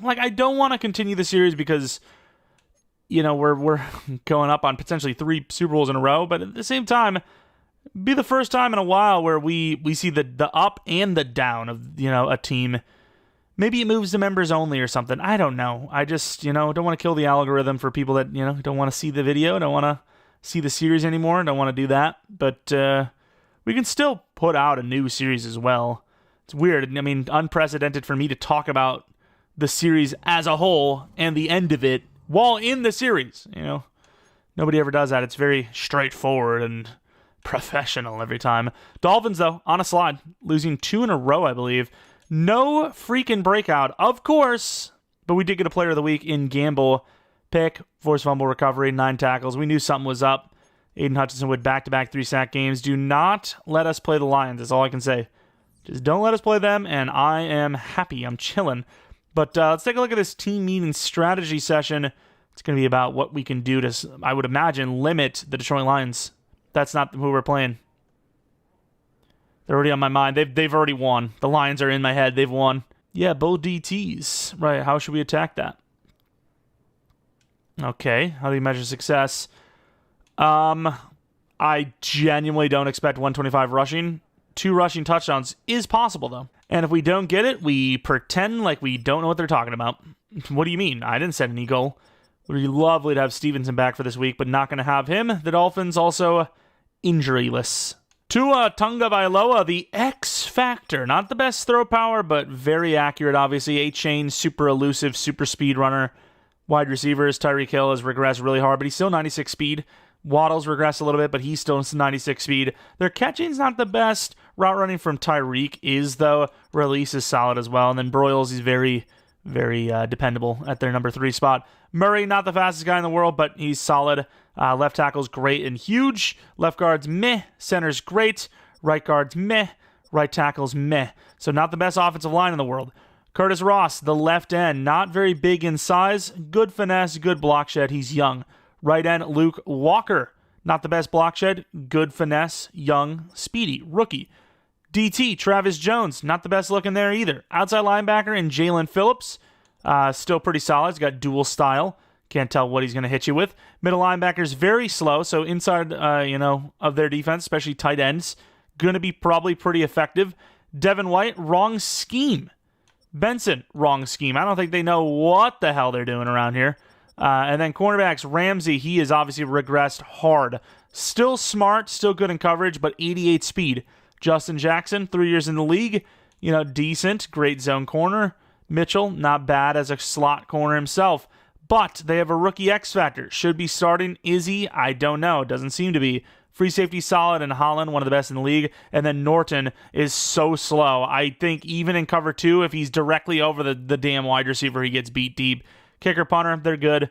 S1: like, I don't want to continue the series because, you know, we're going up on potentially 3 Super Bowls in a row, but at the same time, be the first time in a while where we see the up and the down of, you know, a team. Maybe it moves to members only or something. I don't know. I just, you know, don't want to kill the algorithm for people that, you know, don't want to see the video, don't want to see the series anymore, don't want to do that. But we can still put out a new series as well. It's weird. I mean, unprecedented for me to talk about the series as a whole and the end of it while in the series, you know. Nobody ever does that. It's very straightforward and professional every time. Dolphins, though, on a slide, losing 2 in a row, I believe. No freaking breakout, of course, but we did get a player of the week in Gamble. Pick, forced fumble recovery, 9 tackles. We knew something was up. Aiden Hutchinson with back-to-back 3-sack games. Do not let us play the Lions, is all I can say. Just don't let us play them, and I am happy. I'm chilling. But let's take a look at this team meeting strategy session. It's going to be about what we can do to, I would imagine, limit the Detroit Lions. That's not who we're playing. They're already on my mind. They've already won. The Lions are in my head. They've won. Yeah, both DTs. Right, how should we attack that? Okay, how do you measure success? I genuinely don't expect 125 rushing. 2 rushing touchdowns is possible, though. And if we don't get it, we pretend like we don't know what they're talking about. What do you mean? I didn't set any goal. It would be lovely to have Stevenson back for this week, but not going to have him. The Dolphins also injuryless. Tua Tagovailoa, the X Factor. Not the best throw power, but very accurate, obviously. 8-chain, super elusive, super speed runner. Wide receivers, Tyreek Hill has regressed really hard, but he's still 96 speed. Waddle's regressed a little bit, but he's still 96 speed. Their catching's not the best. Route running from Tyreek is, though. Release is solid as well. And then Broyles, he's very, very dependable at their number 3 spot. Murray, not the fastest guy in the world, but he's solid. Left tackle's great and huge. Left guard's meh. Center's great. Right guard's meh. Right tackle's meh. So not the best offensive line in the world. Curtis Ross, the left end, not very big in size. Good finesse, good block shed. He's young. Right end, Luke Walker. Not the best block shed. Good finesse, young, speedy, rookie. DT, Travis Jones. Not the best looking there either. Outside linebacker and Jalen Phillips. Still pretty solid. He's got dual style. Can't tell what he's going to hit you with. Middle linebacker's very slow, so inside, of their defense, especially tight ends, going to be probably pretty effective. Devin White, wrong scheme. Benson, wrong scheme. I don't think they know what the hell they're doing around here. And then cornerbacks, Ramsey, he has obviously regressed hard. Still smart, still good in coverage, but 88 speed. Justin Jackson, 3 years in the league, decent, great zone corner. Mitchell, not bad as a slot corner himself. But they have a rookie X Factor. Should be starting. Is he? I don't know. Doesn't seem to be. Free safety solid, and Holland, one of the best in the league. And then Norton is so slow. I think even in cover 2, if he's directly over the damn wide receiver, he gets beat deep. Kicker, punter, they're good.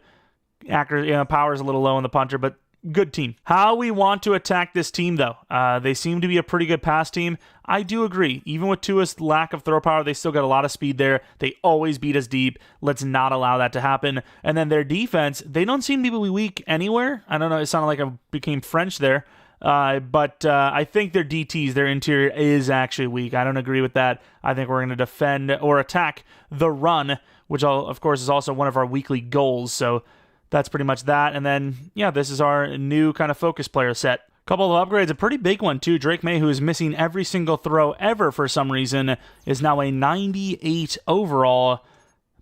S1: Power's a little low on the punter, but good team. How we want to attack this team, though. They seem to be a pretty good pass team. I do agree. Even with Tua's lack of throw power, they still got a lot of speed there. They always beat us deep. Let's not allow that to happen. And then their defense, they don't seem to be weak anywhere. I don't know. It sounded like I became French there. But I think their DTs, their interior, is actually weak. I don't agree with that. I think we're going to defend or attack the run, which, of course, is also one of our weekly goals. So that's pretty much that. And then, this is our new kind of focus player set. Couple of upgrades, a pretty big one too. Drake May, who is missing every single throw ever for some reason, is now a 98 overall.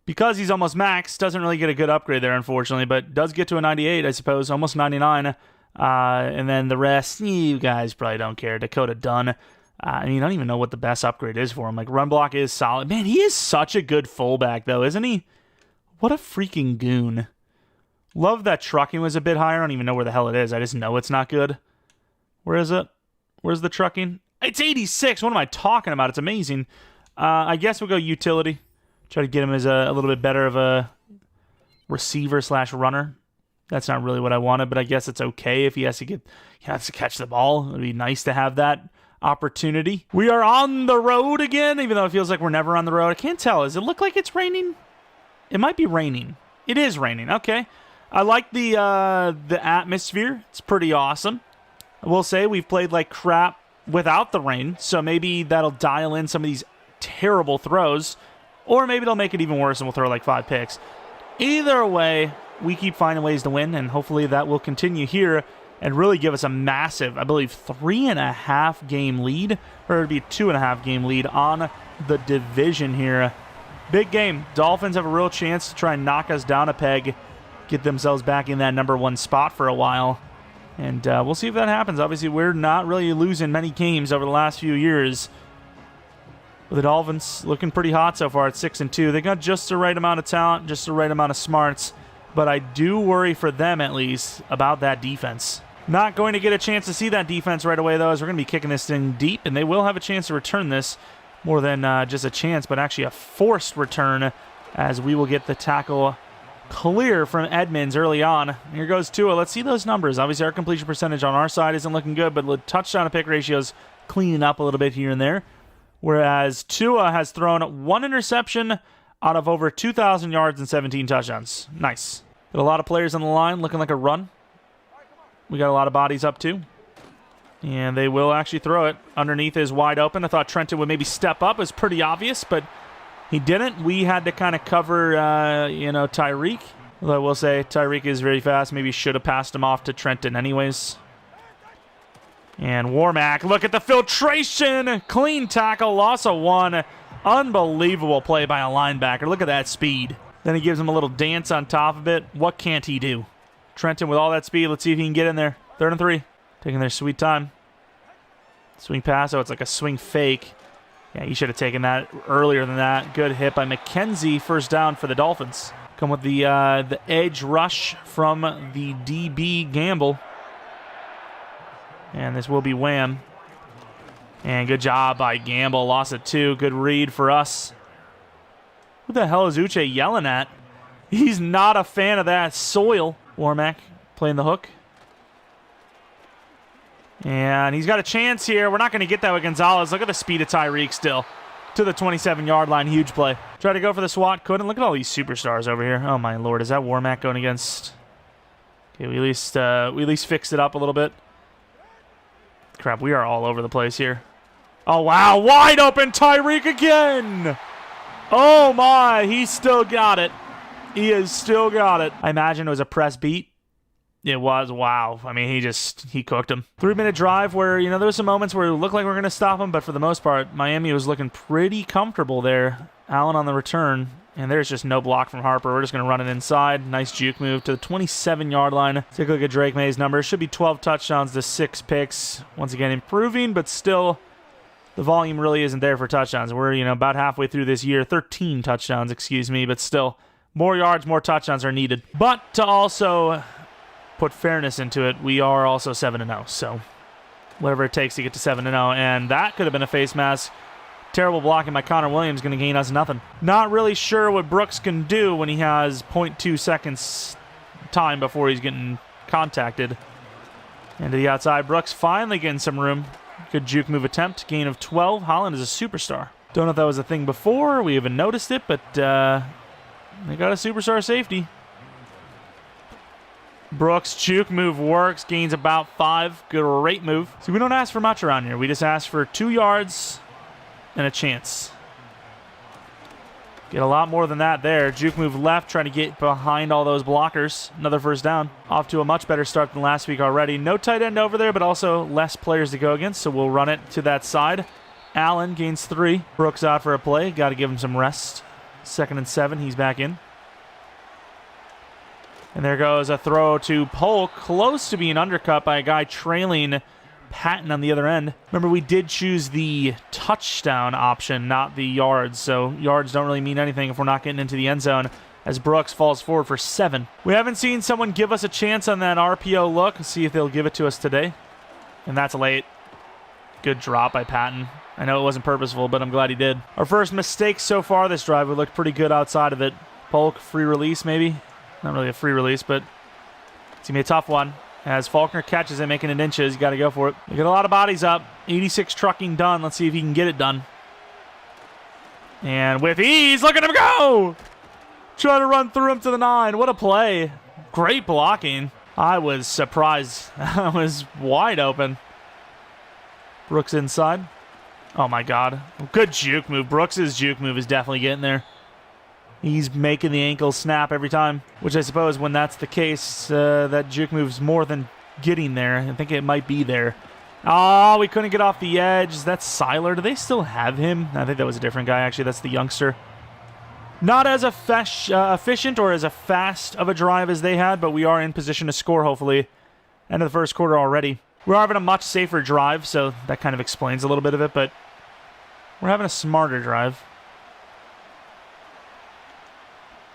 S1: Because he's almost max, doesn't really get a good upgrade there, unfortunately, but does get to a 98, I suppose, almost 99. And then the rest, you guys probably don't care. Dakota Dunn. I don't even know what the best upgrade is for him. Like, run block is solid. Man, he is such a good fullback, though, isn't he? What a freaking goon. Love that trucking was a bit higher. I don't even know where the hell it is. I just know it's not good. Where is it? Where's the trucking? It's 86. What am I talking about? It's amazing. I guess we'll go utility. Try to get him as a little bit better of a receiver / runner. That's not really what I wanted, but I guess it's okay if he has to catch the ball. It'd be nice to have that opportunity. We are on the road again, even though it feels like we're never on the road. I can't tell. Does it look like it's raining? It might be raining. It is raining. Okay. I like the atmosphere. It's pretty awesome. I will say we've played like crap without the rain, so maybe that'll dial in some of these terrible throws, or maybe it'll make it even worse and we'll throw like 5 picks. Either way, we keep finding ways to win, and hopefully that will continue here and really give us a massive, I believe, 3.5 game lead, or it'd be a 2.5 game lead on the division here. Big game. Dolphins have a real chance to try and knock us down a peg, get themselves back in that #1 spot for a while. And we'll see if that happens. Obviously, we're not really losing many games over the last few years. But the Dolphins looking pretty hot so far at 6-2. They got just the right amount of talent, just the right amount of smarts. But I do worry for them, at least, about that defense. Not going to get a chance to see that defense right away, though, as we're going to be kicking this thing deep. And they will have a chance to return this. More than just a chance, but actually a forced return, as we will get the tackle clear from Edmonds early on. Here goes Tua. Let's see those numbers. Obviously, our completion percentage on our side isn't looking good, but the touchdown to pick ratio's cleaning up a little bit here and there. Whereas Tua has thrown 1 interception out of over 2,000 yards and 17 touchdowns. Nice. Got a lot of players on the line, looking like a run. We got a lot of bodies up too. And they will actually throw it. Underneath is wide open. I thought Trenton would maybe step up. It was pretty obvious, but he didn't. We had to kind of cover, Tyreek. Although I will say Tyreek is very fast. Maybe should have passed him off to Trenton anyways. And Jeromepkr, look at the filtration. Clean tackle, loss of 1. Unbelievable play by a linebacker. Look at that speed. Then he gives him a little dance on top of it. What can't he do? Trenton with all that speed. Let's see if he can get in there. 3rd and 3. Taking their sweet time. Swing pass. Oh, it's like a swing fake. Yeah, he should have taken that earlier than that. Good hit by McKenzie. First down for the Dolphins. Come with the edge rush from the DB Gamble. And this will be Wham. And good job by Gamble. Loss of 2. Good read for us. Who the hell is Uche yelling at? He's not a fan of that soil. Jeromepkr playing the hook. And he's got a chance here. We're not going to get that with Gonzalez. Look at the speed of Tyreek still. To the 27-yard line. Huge play. Tried to go for the swat. Couldn't. Look at all these superstars over here. Oh, my Lord. Is that Jeromepkr going against... Okay, we at least fixed it up a little bit. Crap, we are all over the place here. Oh, wow. Wide open Tyreek again. Oh, my. He still got it. He has still got it. I imagine it was a press beat. It was. Wow. I mean, he cooked him. 3-minute drive where, there was some moments where it looked like we were going to stop him, but for the most part, Miami was looking pretty comfortable there. Allen on the return, and there's just no block from Harper. We're just going to run it inside. Nice juke move to the 27-yard line. Take a look at Drake May's numbers. Should be 12 touchdowns to 6 picks. Once again, improving, but still, the volume really isn't there for touchdowns. We're, about halfway through this year. 13 touchdowns, excuse me, but still, more yards, more touchdowns are needed. But to also put fairness into it, we are also 7-0, so whatever it takes to get to 7-0, and that could have been a face mask. Terrible blocking by Connor Williams, going to gain us nothing. Not really sure what Brooks can do when he has 0.2 seconds time before he's getting contacted. And to the outside, Brooks finally getting some room. Good juke move attempt, gain of 12. Holland is a superstar. Don't know if that was a thing before, we haven't noticed it, but they got a superstar safety. Brooks' juke move works, gains about 5. Great move. See, we don't ask for much around here. We just ask for 2 yards and a chance. Get a lot more than that there. Juke move left, trying to get behind all those blockers. Another first down. Off to a much better start than last week already. No tight end over there, but also less players to go against, so we'll run it to that side. Allen gains 3. Brooks out for a play. Got to give him some rest. 2nd and 7. He's back in. And there goes a throw to Polk, close to being undercut by a guy trailing Patton on the other end. Remember, we did choose the touchdown option, not the yards, so yards don't really mean anything if we're not getting into the end zone. as Brooks falls forward for 7. We haven't seen someone give us a chance on that RPO look. Let's see if they'll give it to us today. And that's late. Good drop by Patton. I know it wasn't purposeful, but I'm glad he did. Our first mistake so far this drive. We looked pretty good outside of it. Polk, free release maybe. Not really a free release, but it's going to be a tough one. As Faulkner catches it, making it inches. You got to go for it. We got a lot of bodies up. 86 trucking done. Let's see if he can get it done. And with ease, look at him go! Trying to run through him to the 9. What a play. Great blocking. I was surprised. I was wide open. Brooks inside. Oh, my God. Good juke move. Brooks' juke move is definitely getting there. He's making the ankle snap every time, which I suppose when that's the case, that juke move's more than getting there. I think it might be there. Oh, we couldn't get off the edge. That's Seiler. Do they still have him? I think that was a different guy, actually. That's the youngster. Not as efficient or as fast of a drive as they had, but we are in position to score, hopefully. End of the first quarter already. We're having a much safer drive, so that kind of explains a little bit of it, but we're having a smarter drive.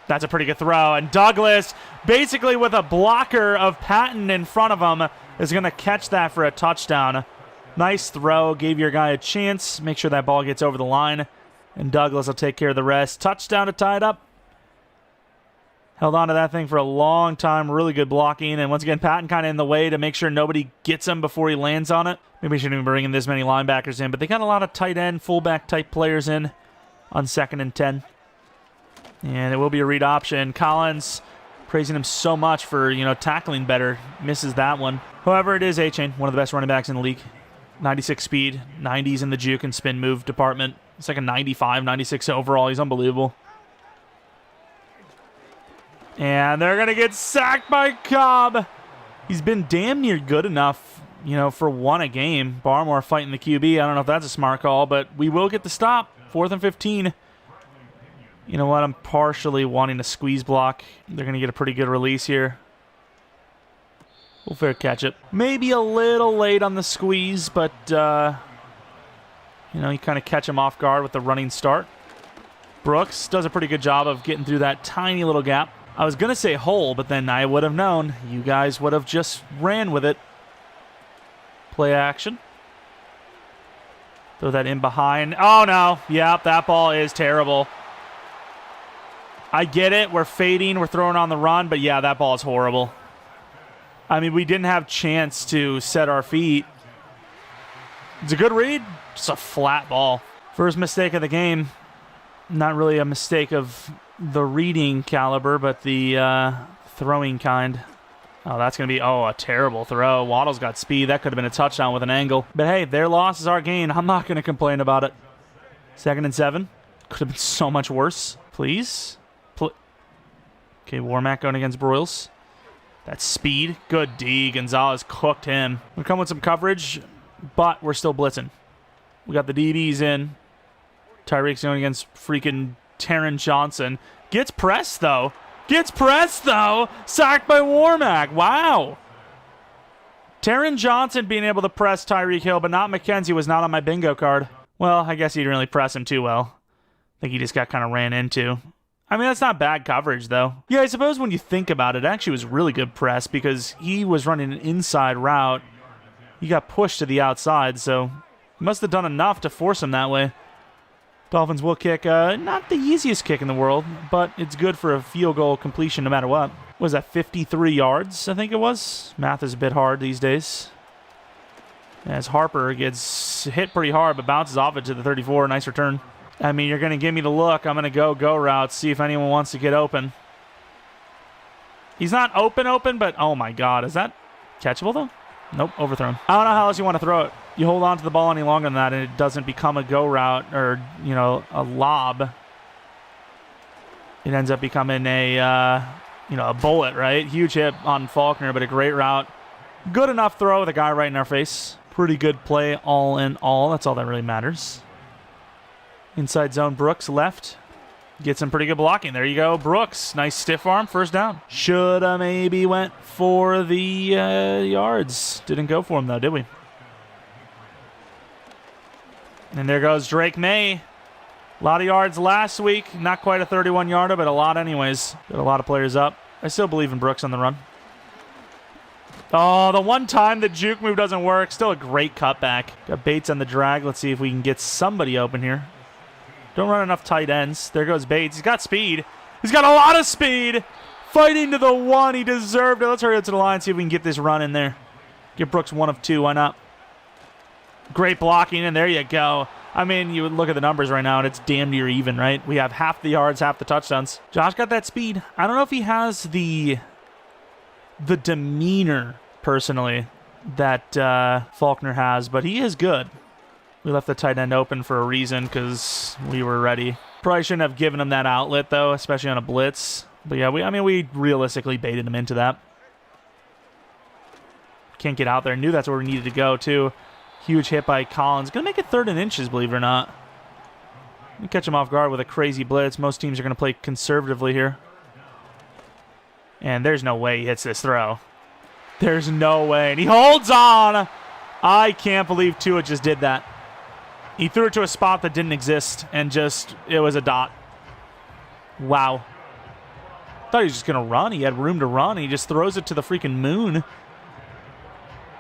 S1: That's a pretty good throw, and Douglas, basically with a blocker of Patton in front of him, is going to catch that for a touchdown. Nice throw, gave your guy a chance. Make sure that ball gets over the line, and Douglas will take care of the rest. Touchdown to tie it up. Held on to that thing for a long time. Really good blocking. And once again, Patton kind of in the way to make sure nobody gets him before he lands on it. Maybe we shouldn't even bring in this many linebackers in, but they got a lot of tight end, fullback type players in on 2nd and 10. And it will be a read option. Collins praising him so much for, tackling better. Misses that one. However, it is A-Chain, one of the best running backs in the league. 96 speed, 90s in the juke and spin move department. It's like a 95, 96 overall. He's unbelievable. And they're going to get sacked by Cobb. He's been damn near good enough, for 1 a game. Barmore fighting the QB. I don't know if that's a smart call, but we will get the stop. 4th and 15. You know what? I'm partially wanting to squeeze block. They're going to get a pretty good release here. We'll fair catch it. Maybe a little late on the squeeze, but, you kind of catch him off guard with the running start. Brooks does a pretty good job of getting through that tiny little gap. I was going to say hole, but then I would have known. You guys would have just ran with it. Play action. Throw that in behind. Oh, no. Yep, that ball is terrible. I get it. We're fading. We're throwing on the run. But, yeah, that ball is horrible. I mean, we didn't have chance to set our feet. It's a good read. Just a flat ball. First mistake of the game. Not really a mistake of the reading caliber, but the throwing kind. Oh, that's going to be, a terrible throw. Waddle's got speed. That could have been a touchdown with an angle. But, hey, their loss is our gain. I'm not going to complain about it. 2nd and 7. Could have been so much worse. Please. Okay, Warmack going against Broyles. That's speed. Good D. Gonzalez cooked him. We're coming with some coverage, but we're still blitzing. We got the DBs in. Tyreek's going against freaking Taron Johnson. Gets pressed, though. Sacked by Warmack. Wow. Taron Johnson being able to press Tyreek Hill, but not McKenzie, was not on my bingo card. Well, I guess he didn't really press him too well. I think he just got kind of ran into. I mean, that's not bad coverage, though. Yeah, I suppose when you think about it, actually was really good press because he was running an inside route. He got pushed to the outside, so he must have done enough to force him that way. Dolphins will kick, not the easiest kick in the world, but it's good for a field goal completion no matter what. Was that 53 yards, I think it was? Math is a bit hard these days. As Harper gets hit pretty hard, but bounces off it to the 34. Nice return. I mean, you're going to give me the look. I'm going to go route, see if anyone wants to get open. He's not open, but oh my God. Is that catchable, though? Nope, overthrown. I don't know how else you want to throw it. You hold on to the ball any longer than that, and it doesn't become a go route or, a lob. It ends up becoming a, a bullet, right? Huge hit on Faulkner, but a great route. Good enough throw with a guy right in our face. Pretty good play all in all. That's all that really matters. Inside zone, Brooks left. Gets some pretty good blocking. There you go, Brooks. Nice stiff arm, first down. Shoulda maybe went for the yards. Didn't go for him, though, did we? And there goes Drake May. A lot of yards last week. Not quite a 31-yarder, but a lot anyways. Got a lot of players up. I still believe in Brooks on the run. Oh, the one time the juke move doesn't work. Still a great cutback. Got Bates on the drag. Let's see if we can get somebody open here. Don't run enough tight ends. There goes Bates. He's got speed. He's got a lot of speed. Fighting to the one. He deserved it. Let's hurry up to the line, see if we can get this run in there. Get Brooks 1 of 2. Why not? Great blocking, and there you go. I mean, you would look at the numbers right now, and it's damn near even, right? We have half the yards, half the touchdowns. Josh got that speed. I don't know if he has the demeanor, personally, that Faulkner has, but he is good. We left the tight end open for a reason because we were ready. Probably shouldn't have given him that outlet, though, especially on a blitz. But yeah, we realistically baited him into that. Can't get out there. Knew that's where we needed to go, too. Huge hit by Collins. Going to make it 3rd and inches, believe it or not. We catch him off guard with a crazy blitz. Most teams are going to play conservatively here. And there's no way he hits this throw. There's no way. And he holds on. I can't believe Tua just did that. He threw it to a spot that didn't exist, and it was a dot. Wow. Thought he was just going to run. He had room to run. He just throws it to the freaking moon.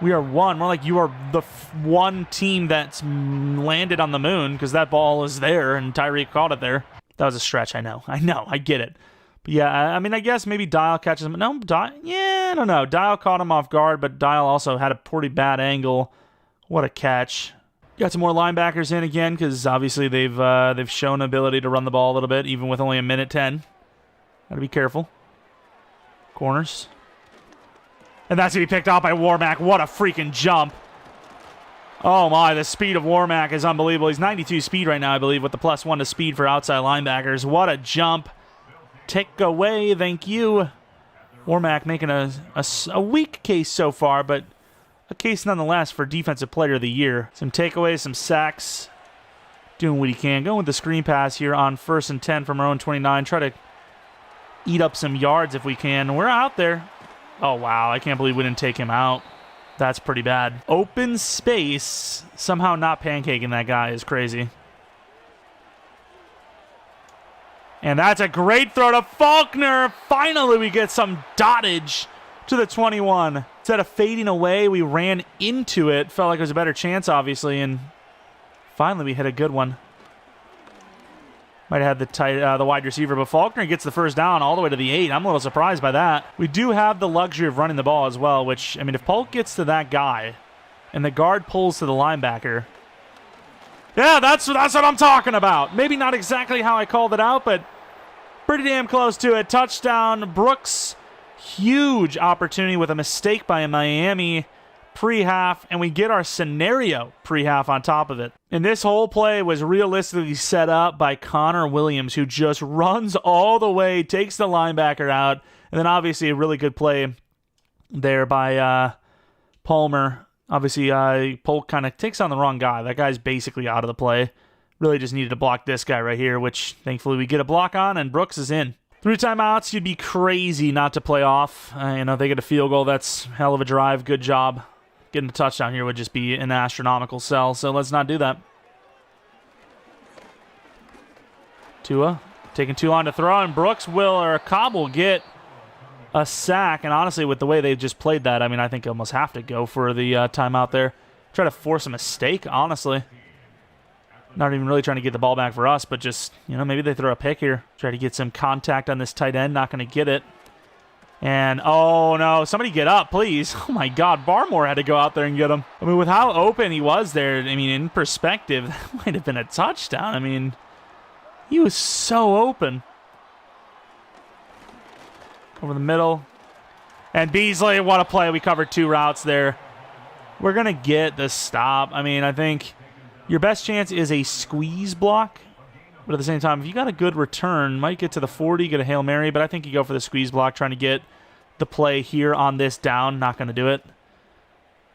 S1: We are one. More like you are the one team that's landed on the moon because that ball is there and Tyreek caught it there. That was a stretch, I know. I get it. But yeah, I mean, I guess maybe Dial catches him. No, I don't know. Dial caught him off guard, but Dial also had a pretty bad angle. What a catch. Got some more linebackers in again because obviously they've shown ability to run the ball a little bit, even with only a minute 10. Got to be careful. Corners. And that's going to be picked out by Warmack. What a freaking jump. Oh my, the speed of Warmack is unbelievable. He's 92 speed right now, I believe, with the +1 to speed for outside linebackers. What a jump. Take away, thank you. Warmack making a weak case so far, but a case nonetheless for Defensive Player of the Year. Some takeaways, some sacks. Doing what he can. Going with the screen pass here on 1st and 10 from our own 29. Try to eat up some yards if we can. We're out there. Oh, wow. I can't believe we didn't take him out. That's pretty bad. Open space. Somehow not pancaking that guy is crazy. And that's a great throw to Faulkner. Finally, we get some dottage to the 21. Instead of fading away, we ran into it. Felt like it was a better chance, obviously, and finally we hit a good one. Might have had the wide receiver, but Faulkner gets the first down all the way to the 8. I'm a little surprised by that. We do have the luxury of running the ball as well, which, I mean, if Polk gets to that guy and the guard pulls to the linebacker, yeah, that's what I'm talking about. Maybe not exactly how I called it out, but pretty damn close to it. Touchdown, Brooks. Huge opportunity with a mistake by Miami pre-half, and we get our scenario pre-half on top of it. And this whole play was realistically set up by Connor Williams, who just runs all the way, takes the linebacker out, and then obviously a really good play there by Palmer. Obviously, Polk kind of takes on the wrong guy. That guy's basically out of the play. Really just needed to block this guy right here, which thankfully we get a block on, and Brooks is in. 3 timeouts, you'd be crazy not to play off. They get a field goal. That's a hell of a drive. Good job. Getting a touchdown here would just be an astronomical sell, so let's not do that. Tua taking too long to throw, and Cobb will get a sack. And honestly, with the way they've just played that, I mean, I think you almost have to go for the timeout there. Try to force a mistake, honestly. Not even really trying to get the ball back for us, but just, maybe they throw a pick here. Try to get some contact on this tight end. Not going to get it. And, oh, no. Somebody get up, please. Oh, my God. Barmore had to go out there and get him. I mean, with how open he was there, I mean, in perspective, that might have been a touchdown. I mean, he was so open. Over the middle. And Beasley, what a play. We covered 2 routes there. We're going to get the stop. I mean, I think your best chance is a squeeze block. But at the same time, if you got a good return, might get to the 40, get a Hail Mary, but I think you go for the squeeze block, trying to get the play here on this down. Not going to do it.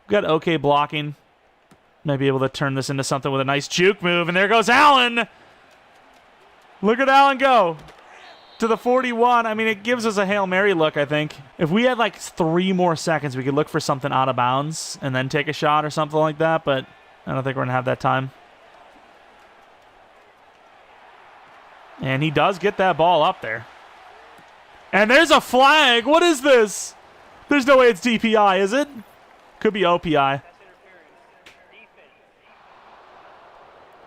S1: Got okay blocking. Might be able to turn this into something with a nice juke move, and there goes Allen. Look at Allen go to the 41. I mean, it gives us a Hail Mary look, I think. If we had like 3 more seconds, we could look for something out of bounds and then take a shot or something like that, but I don't think we're going to have that time. And he does get that ball up there. And there's a flag. What is this? There's no way it's DPI, is it? Could be OPI.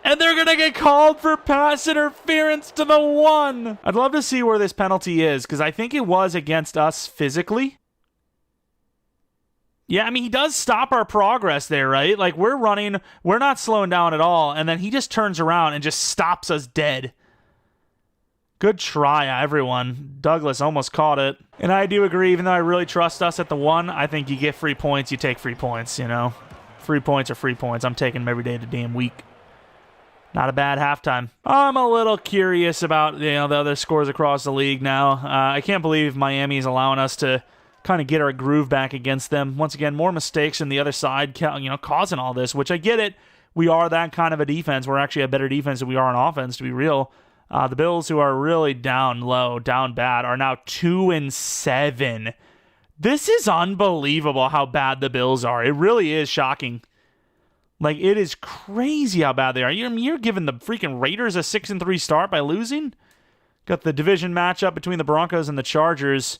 S1: And they're going to get called for pass interference to the 1. I'd love to see where this penalty is, because I think it was against us physically. Yeah, I mean, he does stop our progress there, right? Like, we're running, we're not slowing down at all, and then he just turns around and just stops us dead. Good try, everyone. Douglas almost caught it. And I do agree, even though I really trust us at the 1, I think you get free points, you take free points, you know? Free points are free points. I'm taking them every day of the damn week. Not a bad halftime. I'm a little curious about, you know, the other scores across the league now. I can't believe Miami is allowing us to kind of get our groove back against them. Once again, more mistakes on the other side, you know, causing all this, which I get it. We are that kind of a defense. We're actually a better defense than we are on offense, to be real. The Bills, who are really down low, down bad, are now 2-7. This is unbelievable how bad the Bills are. It really is shocking. Like, it is crazy how bad they are. You're giving the freaking Raiders a 6-3 start by losing? Got the division matchup between the Broncos and the Chargers.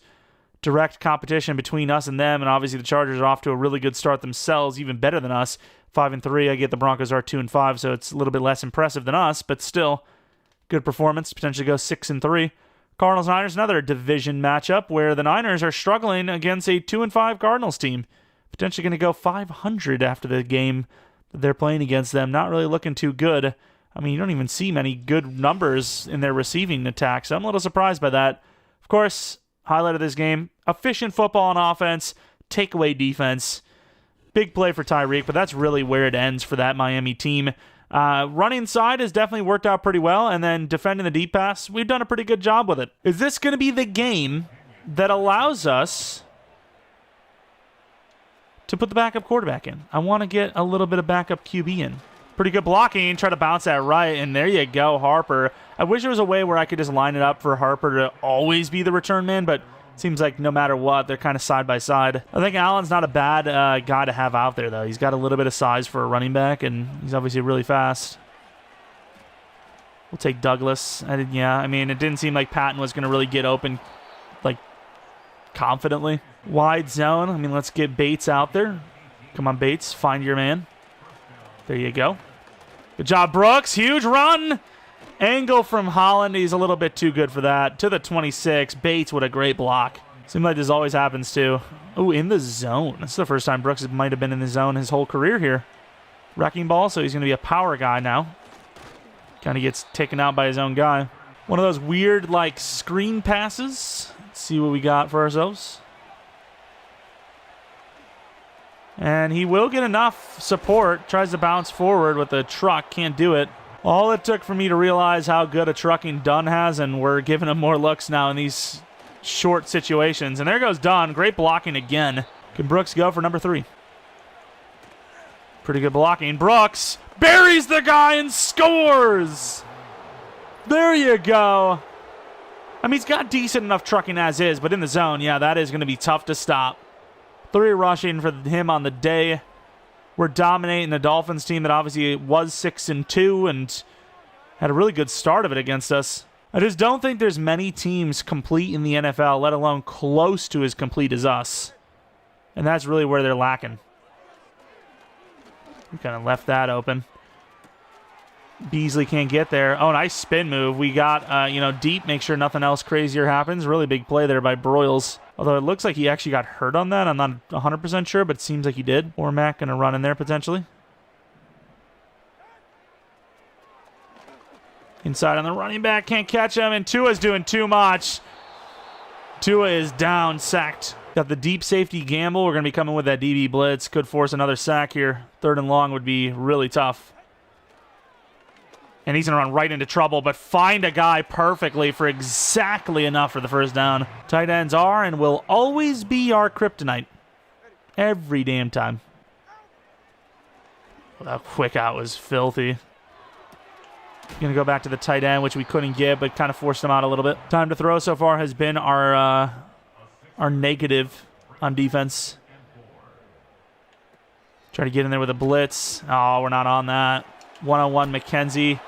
S1: Direct competition between us and them, and obviously the Chargers are off to a really good start themselves, even better than us. 5-3. I get the Broncos are 2-5, so it's a little bit less impressive than us, but still good performance. Potentially go 6-3. Cardinals-Niners, another division matchup where the Niners are struggling against a 2-5 Cardinals team. Potentially going to go 500 after the game that they're playing against them. Not really looking too good. I mean, you don't even see many good numbers in their receiving attack, so I'm a little surprised by that. Of course, highlight of this game, efficient football on offense, takeaway defense. Big play for Tyreek, but that's really where it ends for that Miami team. Running side has definitely worked out pretty well, and then defending the deep pass, we've done a pretty good job with it. Is this going to be the game that allows us to put the backup quarterback in? I want to get a little bit of backup QB in. Pretty good blocking, try to bounce that right, and there you go, Harper. I wish there was a way where I could just line it up for Harper to always be the return man, but it seems like no matter what, they're kind of side by side. I think Allen's not a bad guy to have out there, though. He's got a little bit of size for a running back, and he's obviously really fast. We'll take Douglas. I mean, it didn't seem like Patton was going to really get open, like, confidently. Wide zone. I mean, let's get Bates out there. Come on, Bates. Find your man. There you go. Good job, Brooks. Huge run. Angle from Holland. He's a little bit too good for that. To the 26. Bates, what a great block. Seems like this always happens, too. Oh, in the zone. This is the first time Brooks might have been in the zone his whole career here. Wrecking ball, so he's going to be a power guy now. Kind of gets taken out by his own guy. One of those weird, like, screen passes. Let's see what we got for ourselves. And he will get enough support. Tries to bounce forward with the truck. Can't do it. All it took for me to realize how good a trucking Dunn has, and we're giving him more looks now in these short situations. And there goes Dunn. Great blocking again. Can Brooks go for number 3? Pretty good blocking. Brooks buries the guy and scores! There you go. I mean, he's got decent enough trucking as is, but in the zone, yeah, that is going to be tough to stop. 3 rushing for him on the day. We're dominating the Dolphins team that obviously was 6-2 and had a really good start of it against us. I just don't think there's many teams complete in the NFL, let alone close to as complete as us. And that's really where they're lacking. We kind of left that open. Beasley can't get there. Oh, nice spin move. We got, deep, make sure nothing else crazier happens. Really big play there by Broyles. Although it looks like he actually got hurt on that. I'm not 100% sure, but it seems like he did. Or Mac going to run in there potentially. Inside on the running back. Can't catch him, and Tua's doing too much. Tua is down, sacked. Got the deep safety gamble. We're going to be coming with that DB blitz. Could force another sack here. 3rd and long would be really tough. And he's going to run right into trouble, but find a guy perfectly for exactly enough for the first down. Tight ends are and will always be our kryptonite. Every damn time. Well, that quick out was filthy. Going to go back to the tight end, which we couldn't get, but kind of forced him out a little bit. Time to throw so far has been our negative on defense. Try to get in there with a blitz. Oh, we're not on that. 1-on-1 McKenzie.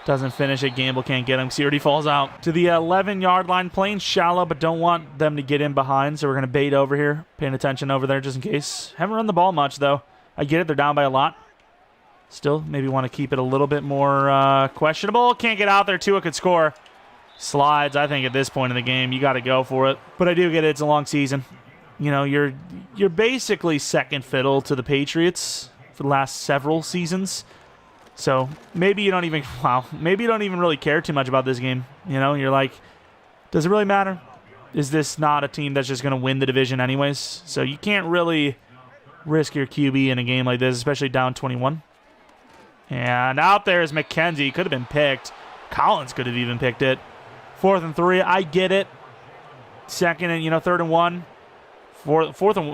S1: Doesn't finish it. Gamble can't get him because he already falls out. To the 11-yard line, playing shallow, but don't want them to get in behind, so we're going to bait over here. Paying attention over there just in case. Haven't run the ball much, though. I get it. They're down by a lot. Still, maybe want to keep it a little bit more questionable. Can't get out there. Tua could score. Slides, I think, at this point in the game. You got to go for it. But I do get it. It's a long season. You know, you're basically second fiddle to the Patriots for the last several seasons. So maybe you don't even, maybe you don't even really care too much about this game. You know, you're like, does it really matter? Is this not a team that's just going to win the division anyways? So you can't really risk your QB in a game like this, especially down 21. And out there is McKenzie. Could have been picked. Collins could have even picked it. 4th and 3. I get it. Second and, 3rd and 1.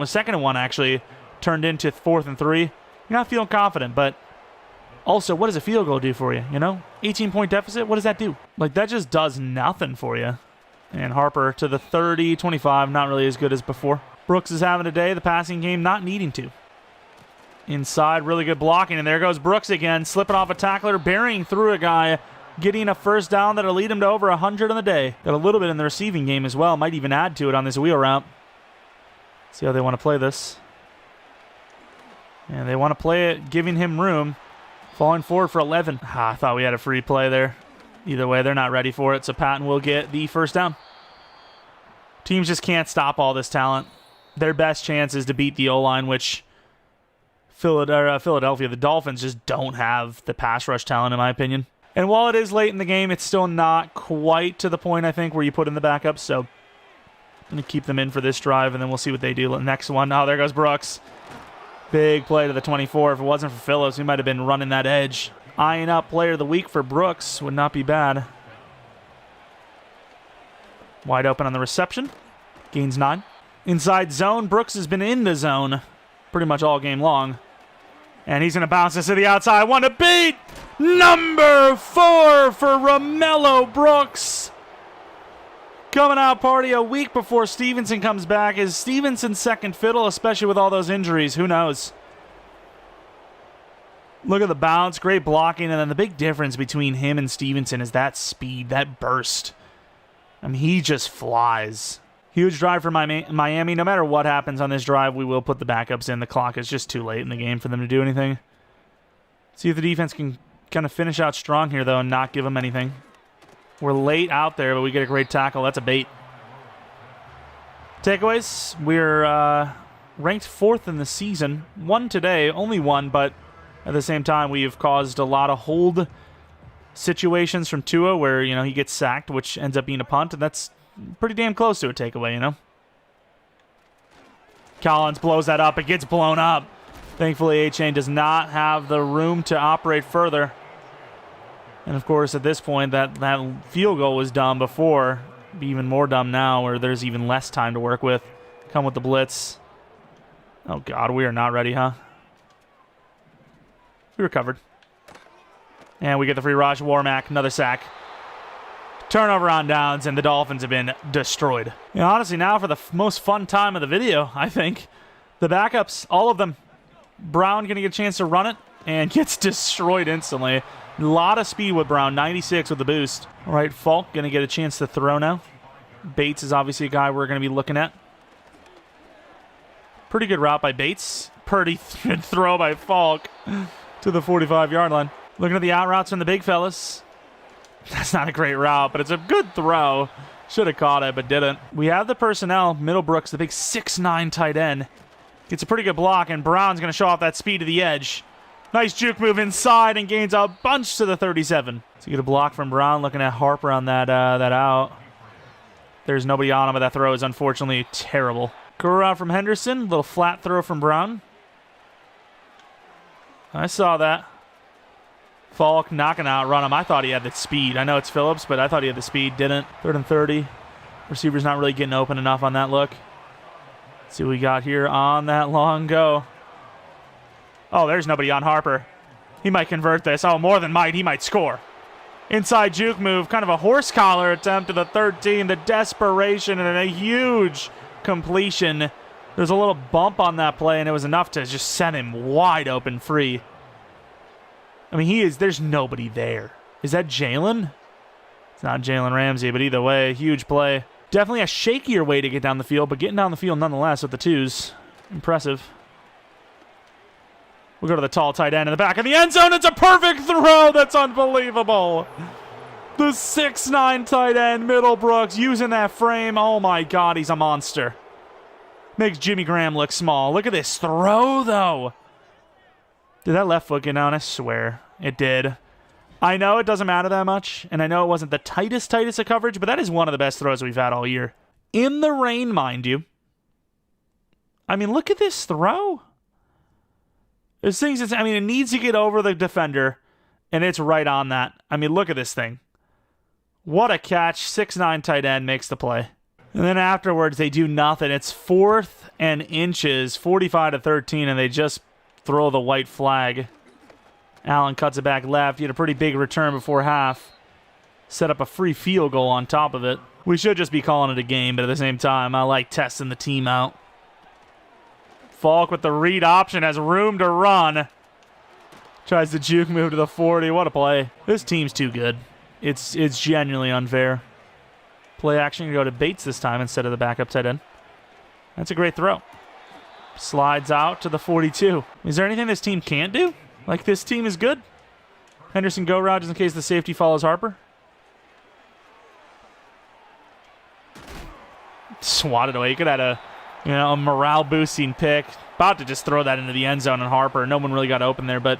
S1: Second and 1 actually turned into 4th and 3. You're not feeling confident, but also, what does a field goal do for you, 18-point deficit, what does that do? Like, that just does nothing for you. And Harper to the 30, 25, not really as good as before. Brooks is having a day, the passing game not needing to. Inside, really good blocking, and there goes Brooks again, slipping off a tackler, burying through a guy, getting a first down that'll lead him to over 100 on the day. Got a little bit in the receiving game as well, might even add to it on this wheel route. See how they want to play this. And they want to play it, giving him room. Falling forward for 11. I thought we had a free play there. Either way, they're not ready for it, so Patton will get the first down. Teams just can't stop all this talent. Their best chance is to beat the O-line, which Philadelphia, the Dolphins, just don't have the pass rush talent, in my opinion. And while it is late in the game, it's still not quite to the point, I think, where you put in the backups, so I'm going to keep them in for this drive, and then we'll see what they do. Next one. Oh, there goes Brooks. Big play to the 24. If it wasn't for Phillips, he might have been running that edge. Eyeing up player of the week for Brooks would not be bad. Wide open on the reception. Gains 9. Inside zone. Brooks has been in the zone pretty much all game long. And he's going to bounce this to the outside. One to beat. Number 4 for Romello Brooks. Coming out party a week before Stevenson comes back. Is Stevenson second fiddle, especially with all those injuries? Who knows? Look at the bounce. Great blocking. And then the big difference between him and Stevenson is that speed, that burst. I mean, he just flies. Huge drive for Miami. No matter what happens on this drive, we will put the backups in. The clock is just too late in the game for them to do anything. See if the defense can kind of finish out strong here, though, and not give them anything. We're late out there, but we get a great tackle. That's a bait. Takeaways. We're ranked 4th in the season. Won today. Only one, but at the same time, we've caused a lot of hold situations from Tua where, he gets sacked, which ends up being a punt, and that's pretty damn close to a takeaway, Collins blows that up. It gets blown up. Thankfully, A-Chain does not have the room to operate further. And, of course, at this point, that field goal was dumb before. Be even more dumb now where there's even less time to work with. Come with the blitz. Oh, God, we are not ready, huh? We recovered. And we get the free rush. Warmack, another sack. Turnover on downs, and the Dolphins have been destroyed. Honestly, now for the most fun time of the video, I think. The backups, all of them. Brown going to get a chance to run it and gets destroyed instantly. A lot of speed with Brown, 96 with the boost. All right, Falk going to get a chance to throw now. Bates is obviously a guy we're going to be looking at. Pretty good route by Bates. Pretty good throw by Falk to the 45-yard line. Looking at the out routes from the big fellas. That's not a great route, but it's a good throw. Should have caught it, but didn't. We have the personnel. Middlebrooks, the big 6'9" tight end. Gets a pretty good block, and Brown's going to show off that speed to the edge. Nice juke move inside and gains a bunch to the 37. So you get a block from Brown, looking at Harper on that out. There's nobody on him, but that throw is unfortunately terrible. Go out from Henderson. Little flat throw from Brown. I saw that. Falk knocking out, run him. I thought he had the speed. I know it's Phillips, but I thought he had the speed. Didn't. 3rd and 30. Receiver's not really getting open enough on that look. Let's see what we got here on that long go. Oh, there's nobody on Harper. He might convert this. Oh, more than might. He might score. Inside juke move. Kind of a horse collar attempt to the 13. The desperation and a huge completion. There's a little bump on that play, and it was enough to just send him wide open free. I mean, there's nobody there. Is that Jalen? It's not Jalen Ramsey, but either way, huge play. Definitely a shakier way to get down the field, but getting down the field nonetheless with the twos. Impressive. We'll go to the tall tight end in the back of the end zone. It's a perfect throw. That's unbelievable. The 6'9" tight end, Middlebrooks, using that frame. Oh, my God, he's a monster. Makes Jimmy Graham look small. Look at this throw, though. Did that left foot get down? I swear it did. I know it doesn't matter that much, and I know it wasn't the tightest of coverage, but that is one of the best throws we've had all year. In the rain, mind you. I mean, look at this throw. There's things that's, I mean, it needs to get over the defender, and it's right on that. I mean, look at this thing. What a catch. 6'9" tight end makes the play. And then afterwards, they do nothing. It's 4th and inches, 45-13, and they just throw the white flag. Allen cuts it back left. He had a pretty big return before half. Set up a free field goal on top of it. We should just be calling it a game, but at the same time, I like testing the team out. Falk with the read option has room to run. Tries the juke move to the 40. What a play. This team's too good. It's genuinely unfair. Play action can go to Bates this time instead of the backup tight end. That's a great throw. Slides out to the 42. Is there anything this team can't do? Like, this team is good. Henderson go route just in case the safety follows Harper. Swatted away. You could have had a morale boosting pick. About to just throw that into the end zone on Harper. No one really got open there, but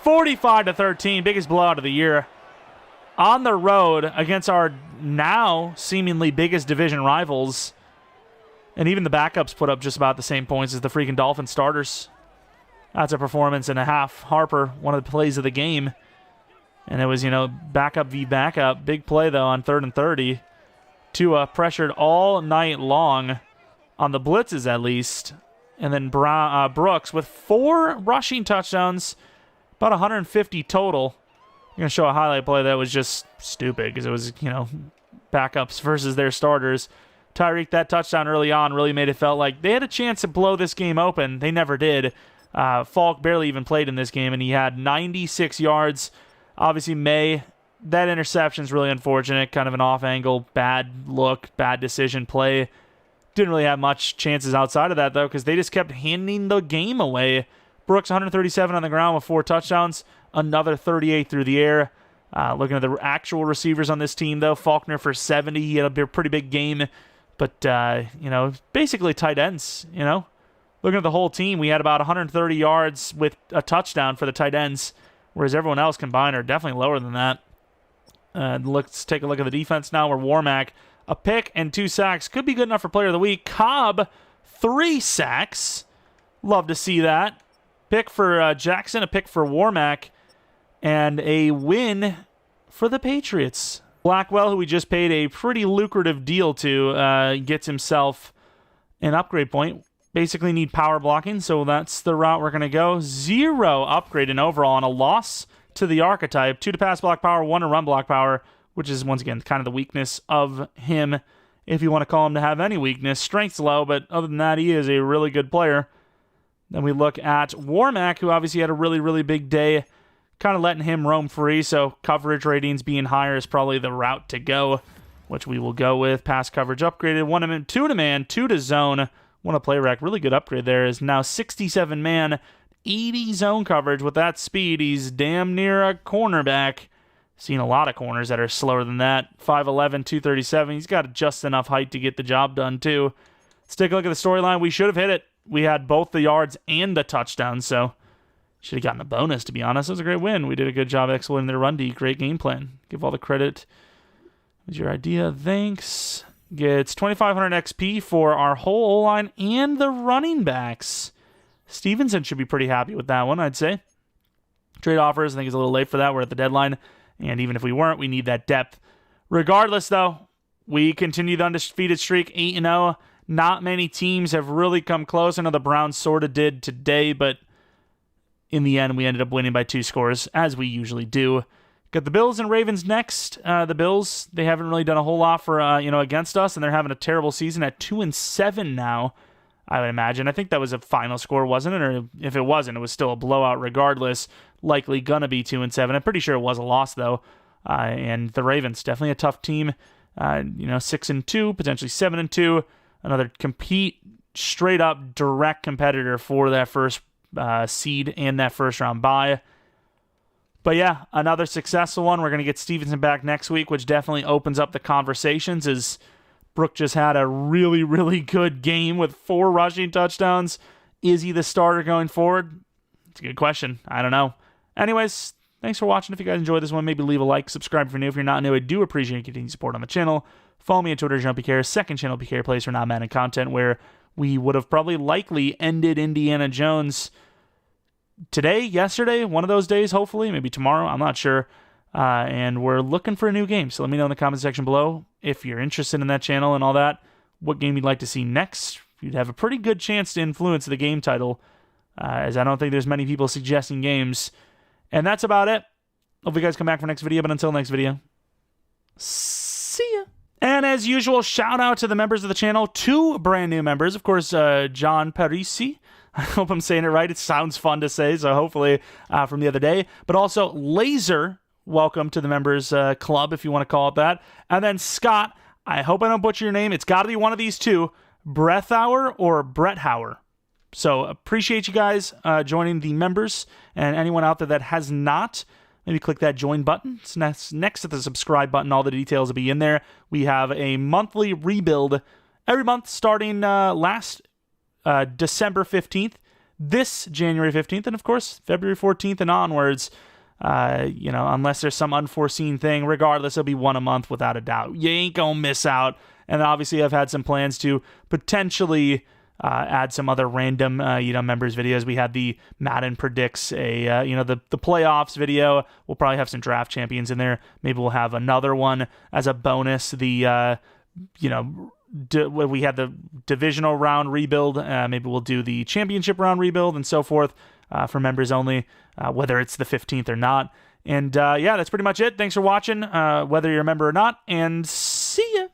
S1: 45-13, biggest blowout of the year. On the road against our now seemingly biggest division rivals. And even the backups put up just about the same points as the freaking Dolphin starters. That's a performance and a half. Harper, one of the plays of the game. And it was, backup v backup. Big play, though, on 3rd and 30. Tua pressured all night long on the blitzes, at least. And then Brooks with 4 rushing touchdowns, about 150 total. I'm going to show a highlight play that was just stupid because it was, backups versus their starters. Tyreek, that touchdown early on really made it felt like they had a chance to blow this game open. They never did. Falk barely even played in this game, and he had 96 yards. Obviously, that interception's really unfortunate. Kind of an off-angle, bad look, bad decision play. Didn't really have much chances outside of that, though, because they just kept handing the game away. Brooks, 137 on the ground with 4 touchdowns. Another 38 through the air. Looking at the actual receivers on this team, though, Faulkner for 70. He had a pretty big game. But, basically tight ends, Looking at the whole team, we had about 130 yards with a touchdown for the tight ends, whereas everyone else combined are definitely lower than that. Let's take a look at the defense now, where Warmack, a pick and 2 sacks. Could be good enough for player of the week. Cobb, 3 sacks. Love to see that. Pick for Jackson, a pick for Warmack, and a win for the Patriots. Blackwell, who we just paid a pretty lucrative deal to, gets himself an upgrade point. Basically need power blocking, so that's the route we're going to go. 0 upgrade in overall, and a loss to the archetype. 2 to pass block power, 1 to run block power, which is, once again, kind of the weakness of him, if you want to call him to have any weakness. Strength's low, but other than that, he is a really good player. Then we look at Warmack, who obviously had a really, really big day, kind of letting him roam free, so coverage ratings being higher is probably the route to go, which we will go with. Pass coverage upgraded, 1 to man, 2 to man, 2 to zone, 1 to play rec. Really good upgrade there. Is now 67 man, 80 zone coverage. With that speed, he's damn near a cornerback. Seen a lot of corners that are slower than that. 5'11", 237. He's got just enough height to get the job done, too. Let's take a look at the storyline. We should have hit it. We had both the yards and the touchdown, so should have gotten a bonus, to be honest. It was a great win. We did a good job exploiting their run D. Great game plan. Give all the credit. What's your idea? Thanks. Gets 2,500 XP for our whole O-line and the running backs. Stevenson should be pretty happy with that one, I'd say. Trade offers, I think it's a little late for that. We're at the deadline, and even if we weren't, we need that depth. Regardless, though, we continue the undefeated streak, 8-0. Not many teams have really come close. I know the Browns sort of did today, but in the end, we ended up winning by 2 scores, as we usually do. Got the Bills and Ravens next. The Bills, they haven't really done a whole lot for against us, and they're having a terrible season at 2-7 now, I would imagine. I think that was a final score, wasn't it? Or if it wasn't, it was still a blowout regardless. Likely gonna be 2-7. I'm pretty sure it was a loss, though. And the Ravens, definitely a tough team. 6-2, potentially 7-2. Another straight up direct competitor for that first seed and that first round bye. But yeah, another successful one. We're going to get Stevenson back next week, which definitely opens up the conversations, as Brooke just had a really, really good game with 4 rushing touchdowns. Is he the starter going forward? It's a good question. I don't know. Anyways, thanks for watching. If you guys enjoyed this one, maybe leave a like, subscribe if you're new. If you're not new, I do appreciate your continued support on the channel. Follow me on Twitter, Jeromepkr, second channel, PK Plays for non-Madden content, where we would have probably likely ended Indiana Jones today, yesterday, one of those days, hopefully, maybe tomorrow, I'm not sure. And we're looking for a new game, so let me know in the comment section below if you're interested in that channel and all that, what game you'd like to see next. You'd have a pretty good chance to influence the game title, as I don't think there's many people suggesting games. And that's about it. Hope you guys come back for next video, but until next video, see ya. And as usual, shout out to the members of the channel, 2 brand new members. Of course, John Parisi. I hope I'm saying it right. It sounds fun to say, so hopefully from the other day. But also Laser, welcome to the members club, if you want to call it that. And then Scott, I hope I don't butcher your name. It's got to be one of these two, Breathauer or Bretthauer. So appreciate you guys joining the members, and anyone out there that has not, maybe click that join button. It's next to the subscribe button. All the details will be in there. We have a monthly rebuild every month starting last December 15th, this January 15th, and of course February 14th and onwards. Unless there's some unforeseen thing, regardless, it'll be one a month without a doubt. You ain't gonna miss out. And obviously I've had some plans to potentially add some other random members videos. We had the Madden predicts the playoffs video. We'll probably have some draft champions in there. Maybe we'll have another one as a bonus. We had the divisional round rebuild. Maybe we'll do the championship round rebuild and so forth for members only, whether it's the 15th or not. And that's pretty much it. Thanks for watching, whether you're a member or not, and see ya.